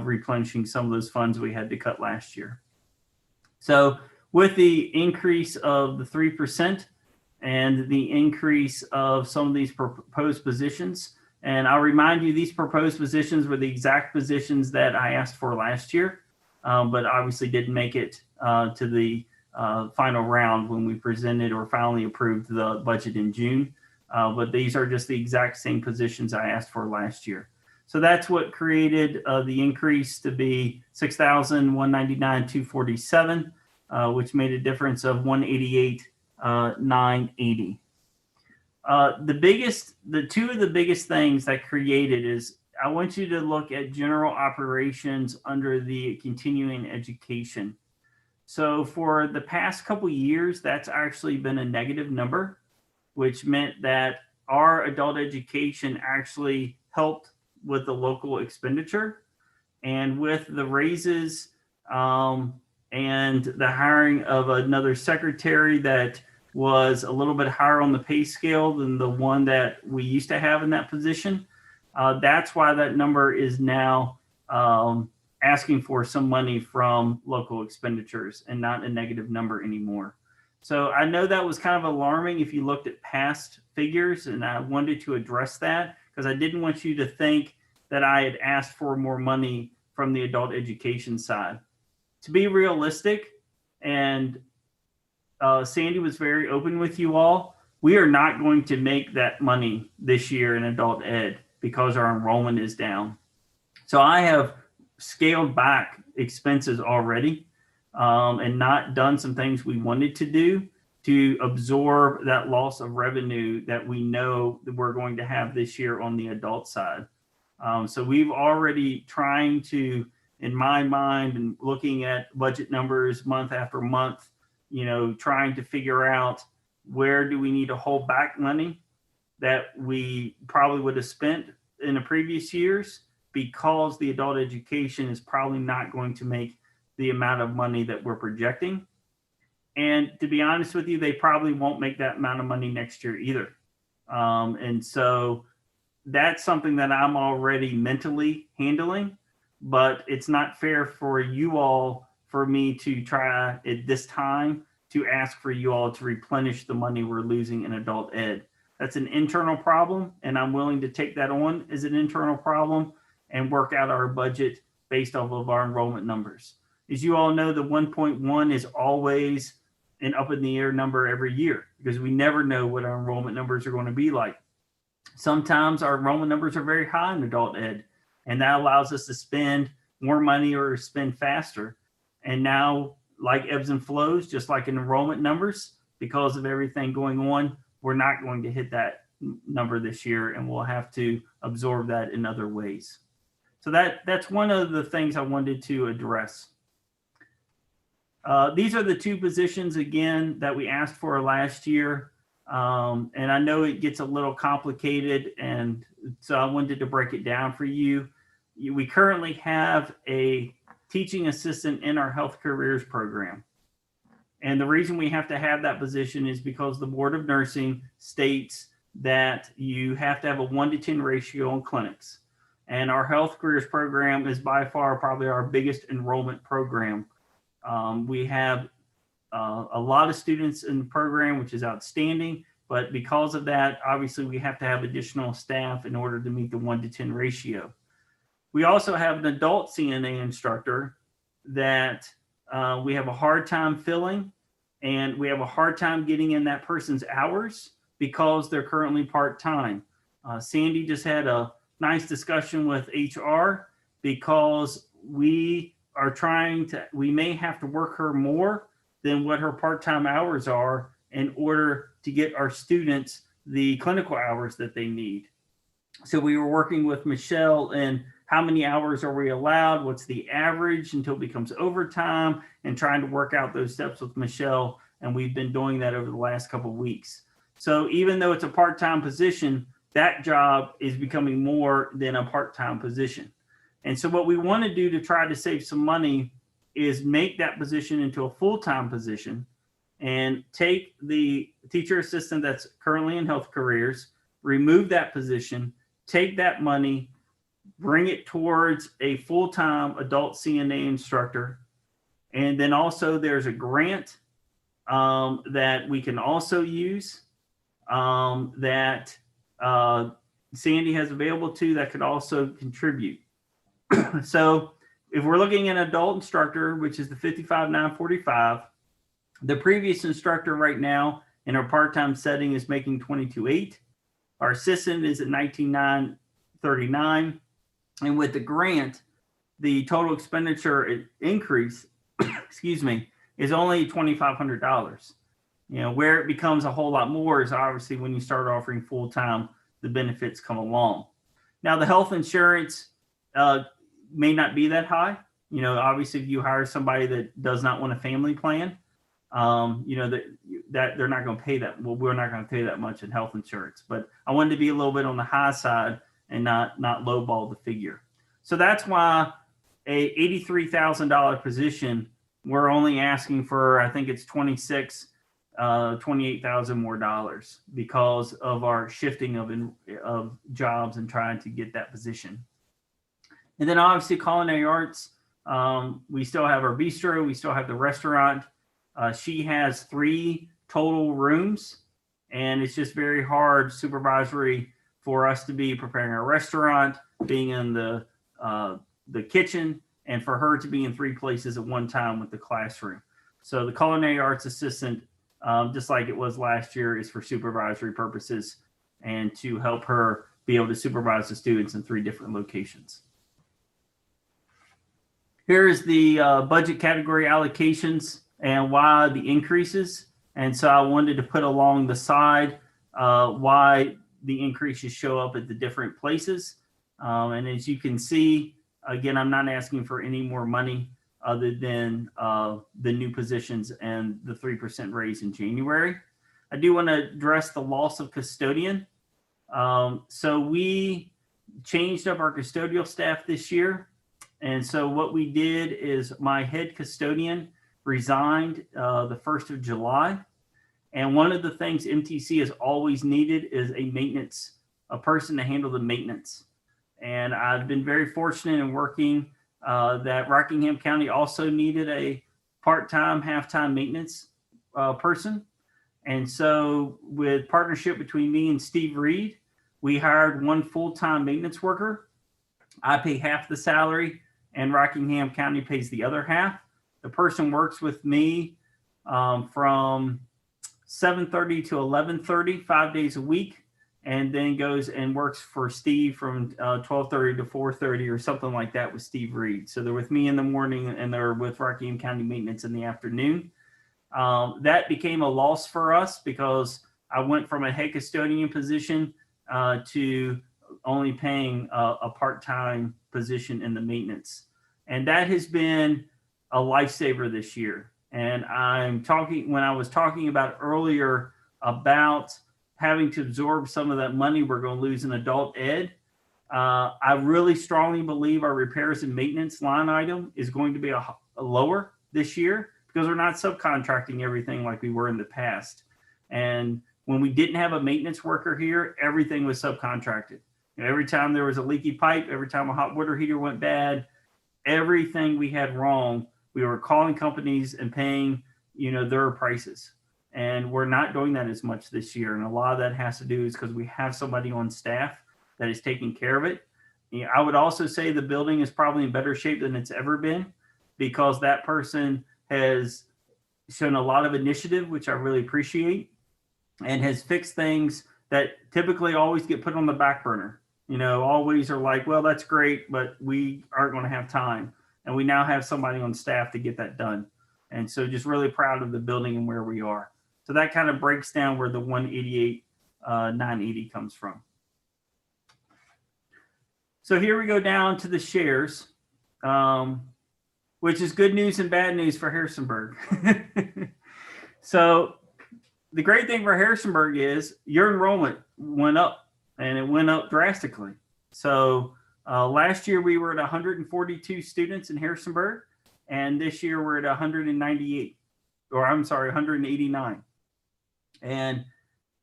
replenishing some of those funds we had to cut last year. So with the increase of the 3% and the increase of some of these proposed positions, and I'll remind you, these proposed positions were the exact positions that I asked for last year, but obviously didn't make it to the final round when we presented or finally approved the budget in June. But these are just the exact same positions I asked for last year. So that's what created the increase to be $6,199,247. which made a difference of 188,980. The two of the biggest things that created is, I want you to look at general operations under the continuing education. So for the past couple years, that's actually been a negative number, which meant that our adult education actually helped with the local expenditure. And with the raises and the hiring of another secretary that was a little bit higher on the pay scale than the one that we used to have in that position, that's why that number is now asking for some money from local expenditures and not a negative number anymore. So I know that was kind of alarming if you looked at past figures, and I wanted to address that because I didn't want you to think that I had asked for more money from the adult education side. To be realistic, and Sandy was very open with you all, we are not going to make that money this year in adult ed because our enrollment is down. So I have scaled back expenses already and not done some things we wanted to do to absorb that loss of revenue that we know that we're going to have this year on the adult side. So we've already trying to, in my mind, and looking at budget numbers month after month, trying to figure out where do we need to hold back money that we probably would have spent in the previous years, because the adult education is probably not going to make the amount of money that we're projecting. And to be honest with you, they probably won't make that amount of money next year either. And so that's something that I'm already mentally handling, but it's not fair for you all, for me to try at this time to ask for you all to replenish the money we're losing in adult ed. That's an internal problem, and I'm willing to take that on as an internal problem and work out our budget based off of our enrollment numbers. As you all know, the 1.1 is always an up in the air number every year because we never know what our enrollment numbers are going to be like. Sometimes our enrollment numbers are very high in adult ed, and that allows us to spend more money or spend faster. And now, like ebbs and flows, just like in enrollment numbers, because of everything going on, we're not going to hit that number this year, and we'll have to absorb that in other ways. So that's one of the things I wanted to address. These are the two positions, again, that we asked for last year. And I know it gets a little complicated, and so I wanted to break it down for you. We currently have a teaching assistant in our health careers program. And the reason we have to have that position is because the Board of Nursing states that you have to have a 1-to-10 ratio in clinics. And our health careers program is by far probably our biggest enrollment program. We have a lot of students in the program, which is outstanding. But because of that, obviously, we have to have additional staff in order to meet the 1-to-10 ratio. We also have an adult CNA instructor that we have a hard time filling, and we have a hard time getting in that person's hours because they're currently part-time. Sandy just had a nice discussion with HR because we may have to work her more than what her part-time hours are in order to get our students the clinical hours that they need. So we were working with Michelle and how many hours are we allowed? What's the average until it becomes overtime, and trying to work out those steps with Michelle. And we've been doing that over the last couple of weeks. So even though it's a part-time position, that job is becoming more than a part-time position. And so what we want to do to try to save some money is make that position into a full-time position and take the teacher assistant that's currently in health careers, remove that position, take that money, bring it towards a full-time adult CNA instructor. And then also there's a grant that we can also use that Sandy has available to that could also contribute. So if we're looking at adult instructor, which is the 55,945, the previous instructor right now in our part-time setting is making 22,800. Our assistant is at 19,939. And with the grant, the total expenditure increase, excuse me, is only $2,500. You know, where it becomes a whole lot more is obviously when you start offering full-time, the benefits come along. Now, the health insurance may not be that high. You know, obviously, if you hire somebody that does not want a family plan, you know, that they're not going to pay that. Well, we're not going to pay that much in health insurance. But I wanted to be a little bit on the high side and not lowball the figure. So that's why a $83,000 position, we're only asking for, I think it's 28,000 more dollars because of our shifting of jobs and trying to get that position. And then obviously culinary arts, we still have our bistro, we still have the restaurant. She has 3 total rooms, and it's just very hard supervisory for us to be preparing our restaurant, being in the kitchen, and for her to be in 3 places at one time with the classroom. So the culinary arts assistant, just like it was last year, is for supervisory purposes and to help her be able to supervise the students in 3 different locations. Here's the budget category allocations and why the increases. And so I wanted to put along the side why the increases show up at the different places. And as you can see, again, I'm not asking for any more money other than the new positions and the 3% raise in January. I do want to address the loss of custodian. So we changed up our custodial staff this year. And so what we did is my head custodian resigned the 1st of July. And one of the things MTC has always needed is a person to handle the maintenance. And I've been very fortunate in working that Rockingham County also needed a part-time, half-time maintenance person. And so with partnership between me and Steve Reed, we hired 1 full-time maintenance worker. I pay half the salary and Rockingham County pays the other half. The person works with me from 7:30 to 11:30, 5 days a week, and then goes and works for Steve from 12:30 to 4:30 or something like that with Steve Reed. So they're with me in the morning and they're with Rockingham County Maintenance in the afternoon. That became a loss for us because I went from a head custodian position to only paying a part-time position in the maintenance. And that has been a lifesaver this year. And when I was talking about earlier about having to absorb some of that money we're going to lose in adult ed, I really strongly believe our repairs and maintenance line item is going to be a lower this year because we're not subcontracting everything like we were in the past. And when we didn't have a maintenance worker here, everything was subcontracted. You know, every time there was a leaky pipe, every time a hot water heater went bad, everything we had wrong, we were calling companies and paying, their prices. And we're not doing that as much this year. And a lot of that has to do is because we have somebody on staff that is taking care of it. I would also say the building is probably in better shape than it's ever been because that person has shown a lot of initiative, which I really appreciate, and has fixed things that typically always get put on the back burner. Always are like, well, that's great, but we aren't going to have time. And we now have somebody on staff to get that done. And so just really proud of the building and where we are. So that kind of breaks down where the 188,980 comes from. So here we go down to the shares, which is good news and bad news for Harrisonburg. So the great thing for Harrisonburg is your enrollment went up, and it went up drastically. So last year we were at 142 students in Harrisonburg, and this year we're at 189. And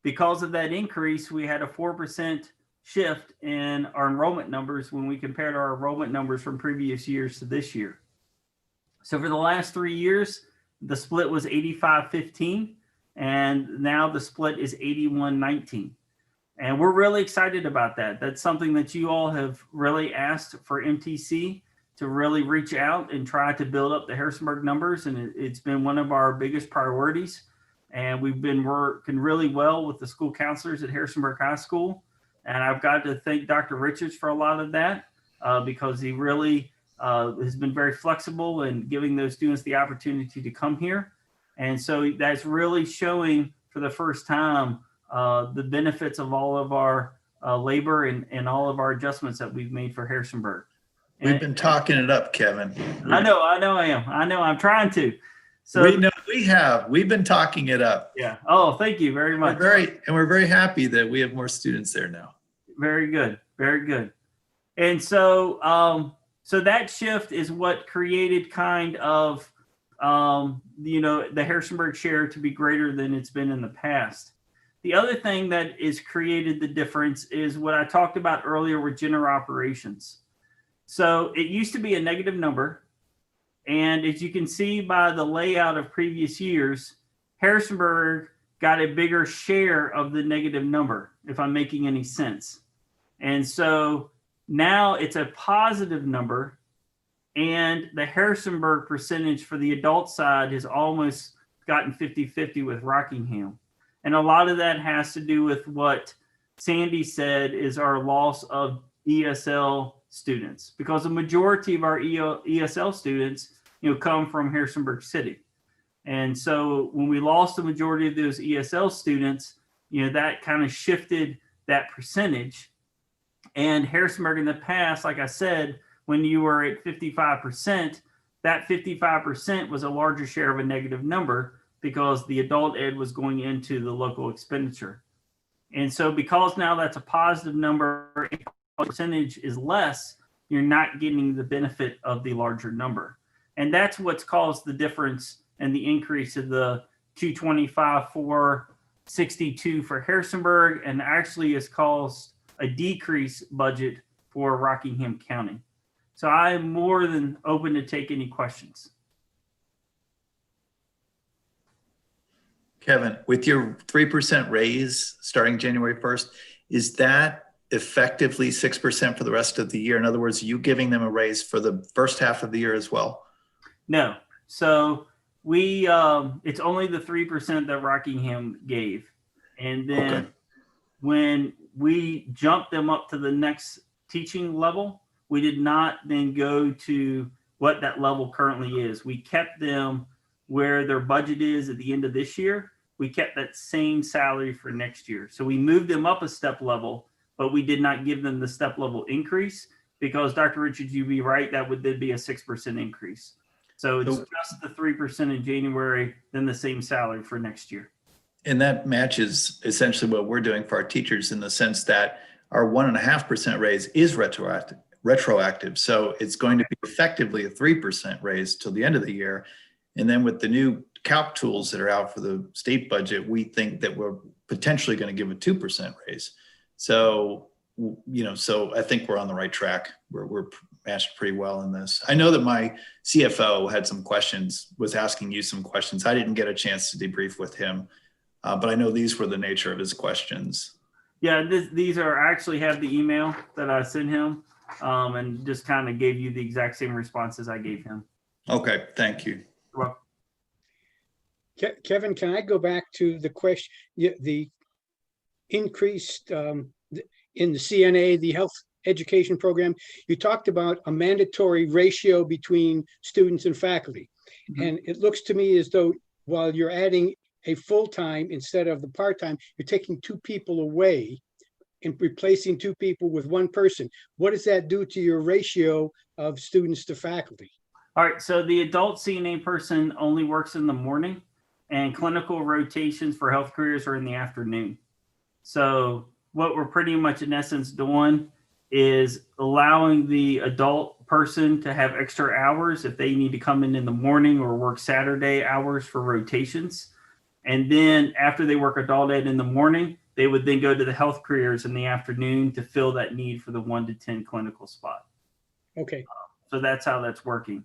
because of that increase, we had a 4% shift in our enrollment numbers when we compared our enrollment numbers from previous years to this year. So for the last 3 years, the split was 85-15, and now the split is 81-19. And we're really excited about that. That's something that you all have really asked for MTC to really reach out and try to build up the Harrisonburg numbers. And it's been one of our biggest priorities. And we've been working really well with the school counselors at Harrisonburg High School. And I've got to thank Dr. Richards for a lot of that because he really has been very flexible in giving those students the opportunity to come here. And so that's really showing for the first time the benefits of all of our labor and all of our adjustments that we've made for Harrisonburg. We've been talking it up, Kevin. I know I am. I know I'm trying to. So we've been talking it up. Yeah. Oh, thank you very much. We're very happy that we have more students there now. Very good. Very good. And so, so that shift is what created kind of, the Harrisonburg share to be greater than it's been in the past. The other thing that is created the difference is what I talked about earlier with general operations. So it used to be a negative number. And as you can see by the layout of previous years, Harrisonburg got a bigger share of the negative number, if I'm making any sense. And so now it's a positive number, and the Harrisonburg percentage for the adult side has almost gotten 50-50 with Rockingham. And a lot of that has to do with what Sandy said is our loss of ESL students, because the majority of our ESL students, come from Harrisonburg City. And so when we lost the majority of those ESL students, that kind of shifted that percentage. And Harrisonburg in the past, like I said, when you were at 55%, that 55% was a larger share of a negative number because the adult ed was going into the local expenditure. And so because now that's a positive number, percentage is less, you're not getting the benefit of the larger number. And that's what's caused the difference and the increase of the 225, 462 for Harrisonburg, and actually has caused a decrease budget for Rockingham County. So I am more than open to take any questions. Kevin, with your 3% raise starting January 1st, is that effectively 6% for the rest of the year? In other words, are you giving them a raise for the first half of the year as well? No. So we, it's only the 3% that Rockingham gave. And then when we jumped them up to the next teaching level, we did not then go to what that level currently is. We kept them where their budget is at the end of this year. We kept that same salary for next year. So we moved them up a step level, but we did not give them the step level increase because Dr. Richards, you'd be right, that would then be a 6% increase. So it's just the 3% in January, then the same salary for next year. And that matches essentially what we're doing for our teachers in the sense that our 1.5% raise is retroactive. So it's going to be effectively a 3% raise till the end of the year. And then with the new calc tools that are out for the state budget, we think that we're potentially going to give a 2% raise. So, so I think we're on the right track. We're matched pretty well in this. I know that my CFO had some questions, was asking you some questions. I didn't get a chance to debrief with him, but I know these were the nature of his questions. Yeah, these are, I actually have the email that I sent him and just kind of gave you the exact same responses I gave him. Okay, thank you. You're welcome. Kevin, can I go back to the question, the increased in the CNA, the health education program? You talked about a mandatory ratio between students and faculty. Mm-hmm. And it looks to me as though while you're adding a full-time instead of the part-time, you're taking two people away and replacing two people with one person. What does that do to your ratio of students to faculty? All right, so the adult CNA person only works in the morning, and clinical rotations for health careers are in the afternoon. So what we're pretty much in essence doing is allowing the adult person to have extra hours if they need to come in the morning or work Saturday hours for rotations. And then after they work adult ed in the morning, they would then go to the health careers in the afternoon to fill that need for the 1 to 10 clinical spot. Okay. So that's how that's working.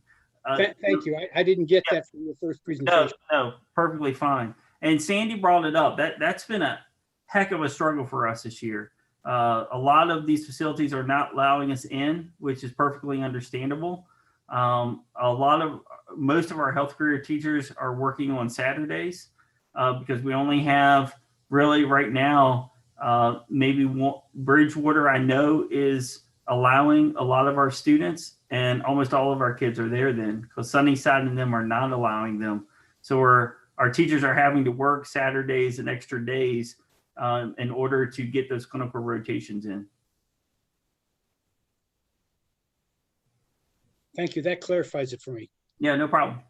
Thank you. I didn't get that from your first presentation. No, perfectly fine. And Sandy brought it up. That's been a heck of a struggle for us this year. A lot of these facilities are not allowing us in, which is perfectly understandable. Most of our health career teachers are working on Saturdays because we only have really right now, maybe Bridgewater I know is allowing a lot of our students, and almost all of our kids are there then, because Sunnyside and them are not allowing them. So our teachers are having to work Saturdays and extra days in order to get those clinical rotations in. Thank you. That clarifies it for me. Yeah, no problem.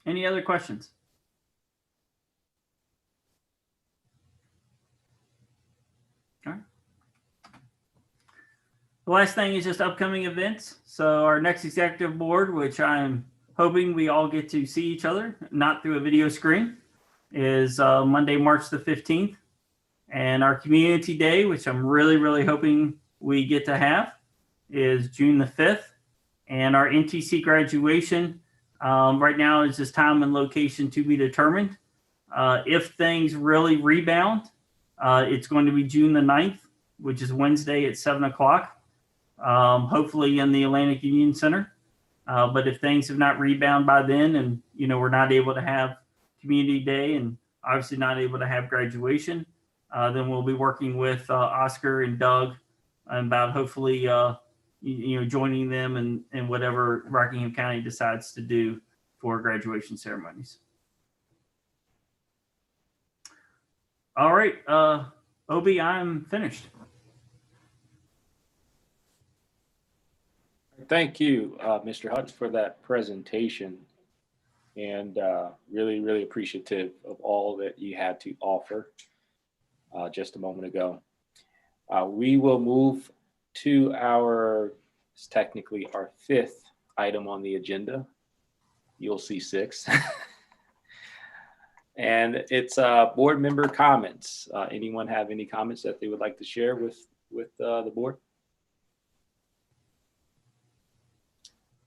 Any other questions? All right. The last thing is just upcoming events. So our next executive board, which I'm hoping we all get to see each other, not through a video screen, is Monday, March the 15th. And our community day, which I'm really hoping we get to have, is June the 5th. And our MTC graduation right now is just time and location to be determined. If things really rebound, it's going to be June the 9th, which is Wednesday at 7 o'clock, hopefully in the Atlantic Union Center. But if things have not rebound by then, and we're not able to have community day and obviously not able to have graduation, then we'll be working with Oscar and Doug about hopefully joining them in whatever Rockingham County decides to do for graduation ceremonies. All right, Obi, I'm finished. Thank you, Mr. Hutz, for that presentation, and really appreciative of all that you had to offer just a moment ago. We will move to it's technically our 5th item on the agenda. You'll see 6. And it's board member comments. Anyone have any comments that they would like to share with the board?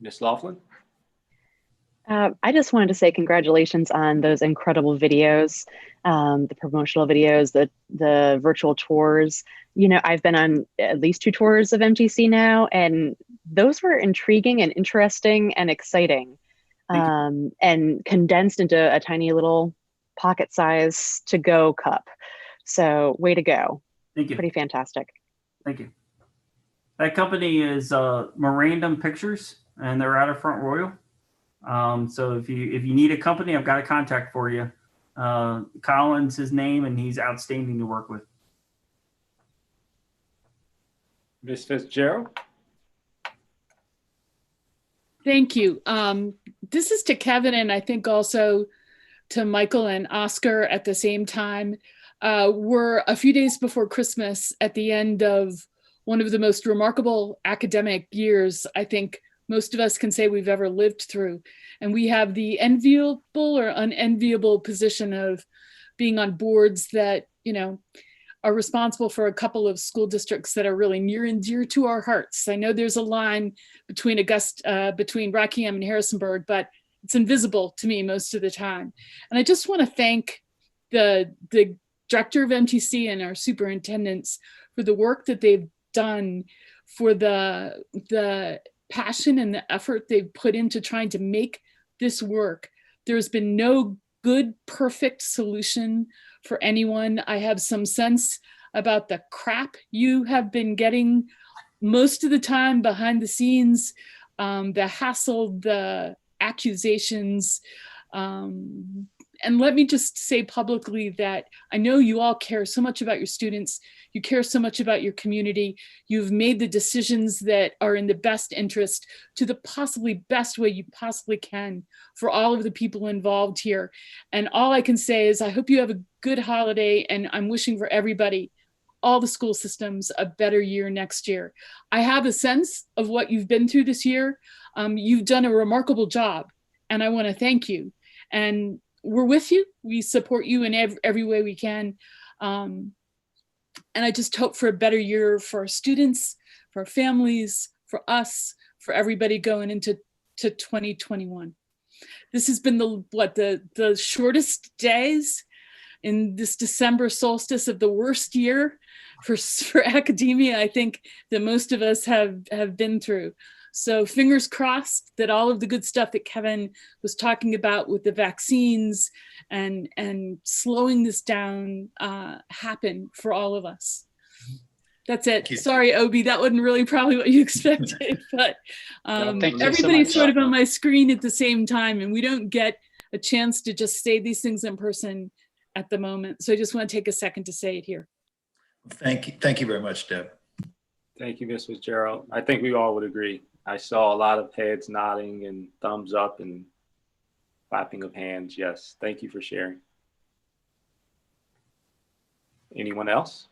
Ms. Laughlin? I just wanted to say congratulations on those incredible videos, the promotional videos, the virtual tours. I've been on at least 2 tours of MTC now, and those were intriguing and interesting and exciting, and condensed into a tiny little pocket size to-go cup. So way to go. Thank you. Pretty fantastic. Thank you. That company is Mirandum Pictures, and they're out of Front Royal. So if you need a company, I've got a contact for you. Colin's his name, and he's outstanding to work with. Ms. Fitzgerald? Thank you. This is to Kevin, and I think also to Michael and Oscar at the same time. We're a few days before Christmas at the end of one of the most remarkable academic years I think most of us can say we've ever lived through. And we have the enviable or unenviable position of being on boards that, are responsible for a couple of school districts that are really near and dear to our hearts. I know there's a line between Rockingham and Harrisonburg, but it's invisible to me most of the time. And I just want to thank the director of MTC and our superintendents for the work that they've done, for the passion and the effort they've put into trying to make this work. There's been no good, perfect solution for anyone. I have some sense about the crap you have been getting most of the time behind the scenes, the hassle, the accusations. And let me just say publicly that I know you all care so much about your students. You care so much about your community. You've made the decisions that are in the best interest to the possibly best way you possibly can for all of the people involved here. And all I can say is I hope you have a good holiday, and I'm wishing for everybody, all the school systems, a better year next year. I have a sense of what you've been through this year. You've done a remarkable job, and I want to thank you. And we're with you. We support you in every way we can. And I just hope for a better year for our students, for our families, for us, for everybody going into 2021. This has been the shortest days in this December solstice of the worst year for academia, I think, that most of us have been through. So fingers crossed that all of the good stuff that Kevin was talking about with the vaccines and slowing this down happen for all of us. That's it. Sorry, Obi, that wasn't really probably what you expected, but everybody's sort of on my screen at the same time, and we don't get a chance to just say these things in person at the moment. So I just want to take a second to say it here. Thank you. Thank you very much, Deb. Thank you, Ms. Fitzgerald. I think we all would agree. I saw a lot of heads nodding and thumbs up and clapping of hands. Yes, thank you for sharing. Anyone else?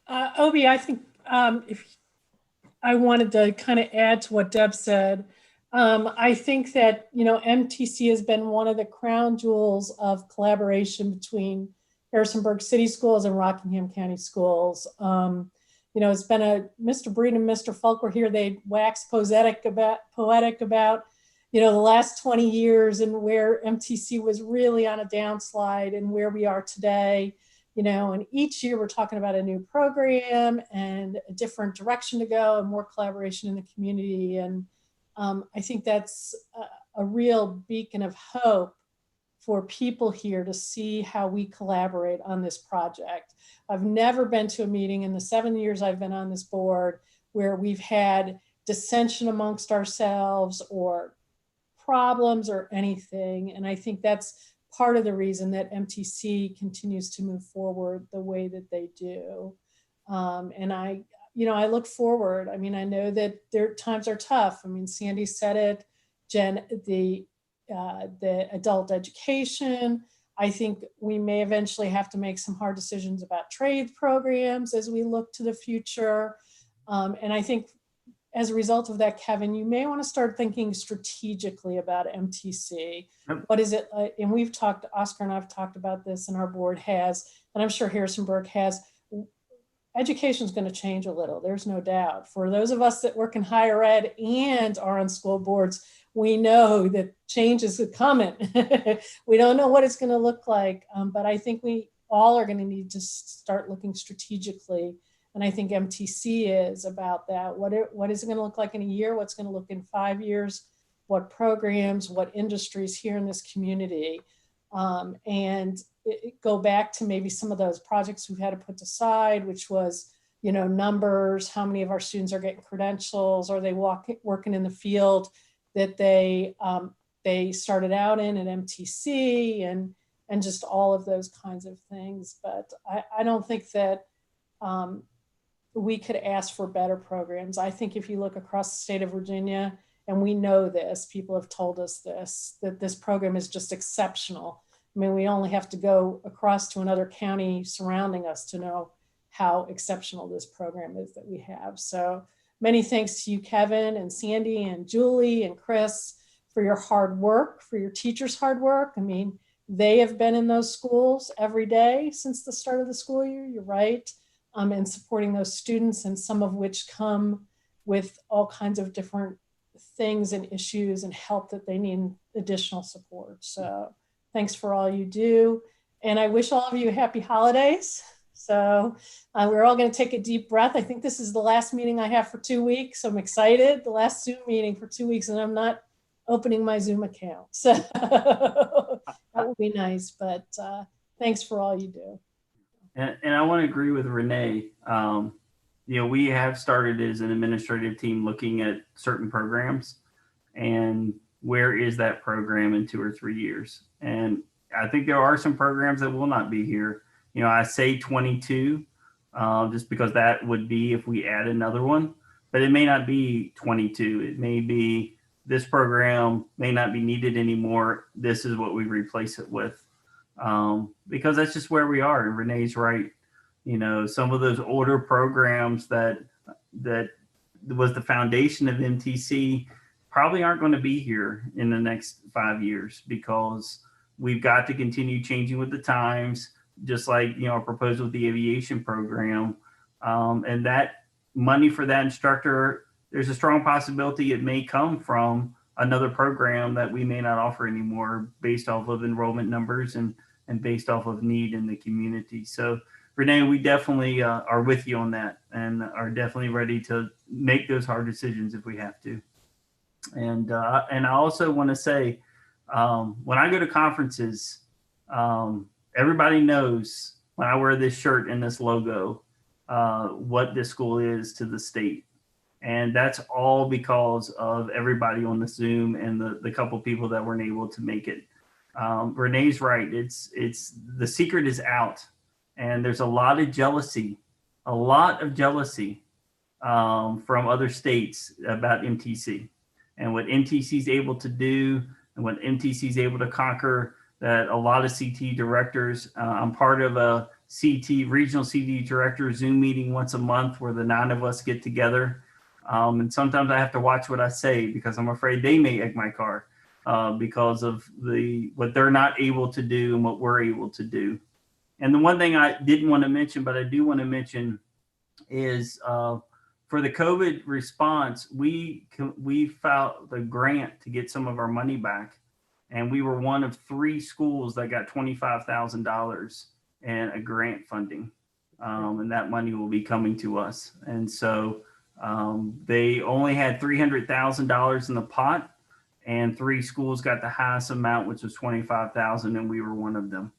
Obi, I think if I wanted to kind of add to what Deb said, I think that, MTC has been one of the crown jewels of collaboration between Harrisonburg City Schools and Rockingham County Schools. It's been Mr. Breed and Mr. Falk were here. They waxed poetic about, the last 20 years and where MTC was really on a downslide and where we are today. And each year we're talking about a new program and a different direction to go and more collaboration in the community. And I think that's a real beacon of hope for people here to see how we collaborate on this project. I've never been to a meeting in the 7 years I've been on this board where we've had dissension amongst ourselves or problems or anything. And I think that's part of the reason that MTC continues to move forward the way that they do. And I look forward. I mean, I know that their times are tough. I mean, Sandy said it, Jen, the adult education. I think we may eventually have to make some hard decisions about trade programs as we look to the future. And I think as a result of that, Kevin, you may want to start thinking strategically about MTC. What is it? And we've talked, Oscar and I've talked about this, and our board has, and I'm sure Harrisonburg has. Education is going to change a little. There's no doubt. For those of us that work in higher ed and are on school boards, we know that change is coming. We don't know what it's going to look like, but I think we all are going to need to start looking strategically. And I think MTC is about that. What is it going to look like in a year? What's going to look in 5 years? What programs, what industries here in this community? And go back to maybe some of those projects we've had to put aside, which was, numbers, how many of our students are getting credentials, or they working in the field that they started out in at MTC, and just all of those kinds of things. But I don't think that we could ask for better programs. I think if you look across the state of Virginia, and we know this, people have told us this, that this program is just exceptional. I mean, we only have to go across to another county surrounding us to know how exceptional this program is that we have. So many thanks to you, Kevin and Sandy and Julie and Chris, for your hard work, for your teachers' hard work. I mean, they have been in those schools every day since the start of the school year, you're right, and supporting those students, and some of which come with all kinds of different things and issues and help that they need additional support. So thanks for all you do. And I wish all of you happy holidays. So we're all going to take a deep breath. I think this is the last meeting I have for 2 weeks. I'm excited. The last Zoom meeting for 2 weeks, and I'm not opening my Zoom account. So that would be nice. But thanks for all you do. And I want to agree with Renee. We have started as an administrative team looking at certain programs and where is that program in 2 or 3 years. And I think there are some programs that will not be here. I say 22 just because that would be if we add another one, but it may not be 22. It may be this program may not be needed anymore. This is what we replace it with. Because that's just where we are. And Renee's right. Some of those older programs that was the foundation of MTC probably aren't going to be here in the next 5 years, because we've got to continue changing with the times, just like, our proposal with the aviation program. And that money for that instructor, there's a strong possibility it may come from another program that we may not offer anymore based off of enrollment numbers and based off of need in the community. So Renee, we definitely are with you on that. and are definitely ready to make those hard decisions if we have to. And I also want to say, when I go to conferences, everybody knows when I wear this shirt and this logo, what this school is to the state. And that's all because of everybody on the Zoom and the couple people that weren't able to make it. Renee's right. It's the secret is out, and there's a lot of jealousy from other states about MTC and what MTC is able to do and what MTC is able to conquer. That a lot of CT directors, I'm part of a regional CT director Zoom meeting once a month where the 9 of us get together. And sometimes I have to watch what I say because I'm afraid they may egg my car because of what they're not able to do and what we're able to do. And the one thing I didn't want to mention, but I do want to mention is for the COVID response, we filed a grant to get some of our money back. And we were one of 3 schools that got $25,000 in a grant funding. And that money will be coming to us. And so they only had $300,000 in the pot, and 3 schools got the highest amount, which was $25,000, and we were one of them.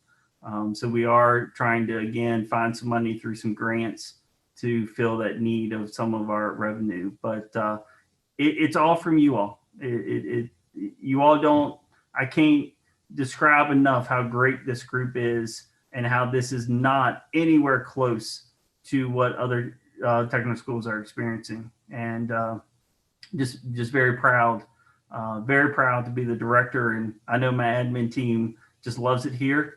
So we are trying to, again, find some money through some grants to fill that need of some of our revenue. But it's all from you all. You all don't, I can't describe enough how great this group is and how this is not anywhere close to what other technical schools are experiencing. And just very proud to be the director. And I know my admin team just loves it here.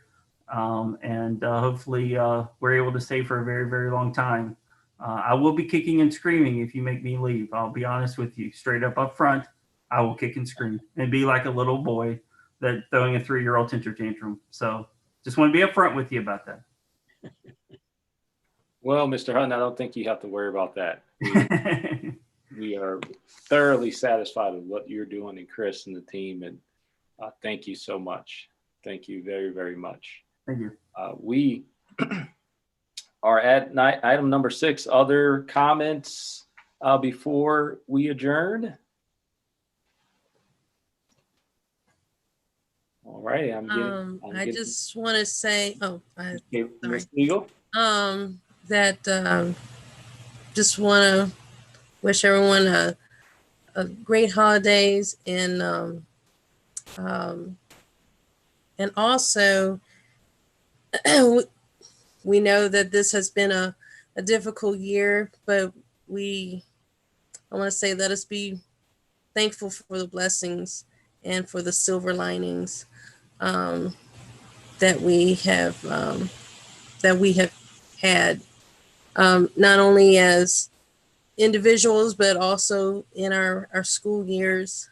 And hopefully we're able to stay for a very, very long time. I will be kicking and screaming if you make me leave. I'll be honest with you, straight up front, I will kick and scream and be like a little boy that throwing a 3-year-old temper tantrum. So just want to be upfront with you about that. Well, Mr. Hutton, I don't think you have to worry about that. We are thoroughly satisfied with what you're doing, and Chris and the team. And thank you so much. Thank you very, very much. Thank you. We are at item number 6. Other comments before we adjourn? All right. I just want to say, Ms. Eagle? That just want to wish everyone a great holidays, and also we know that this has been a difficult year, but I want to say, let us be thankful for the blessings and for the silver linings that we have had, not only as individuals, but also in our school years.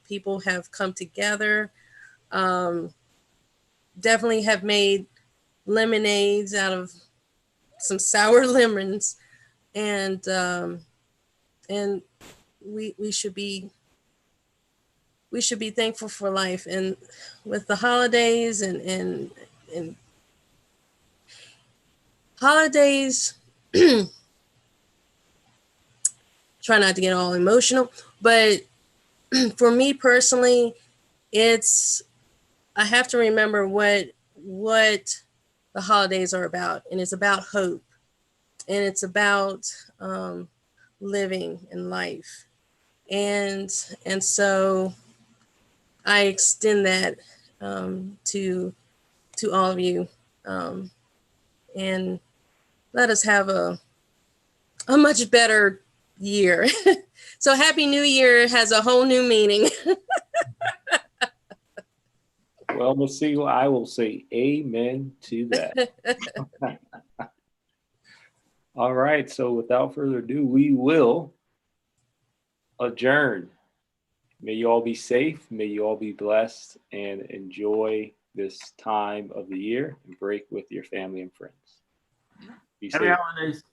People have come together, definitely have made lemonades out of some sour lemons, and we should be thankful for life. And with the holidays and holidays, try not to get all emotional, but for me personally, I have to remember what the holidays are about, and it's about hope, and it's about living in life, and so I extend that to all of you, and let us have a much better year. So Happy New Year has a whole new meaning. Well, Ms. Siegel, I will say amen to that. All right. So without further ado, we will adjourn. May you all be safe. May you all be blessed and enjoy this time of the year and break with your family and friends. Be safe. Happy holidays.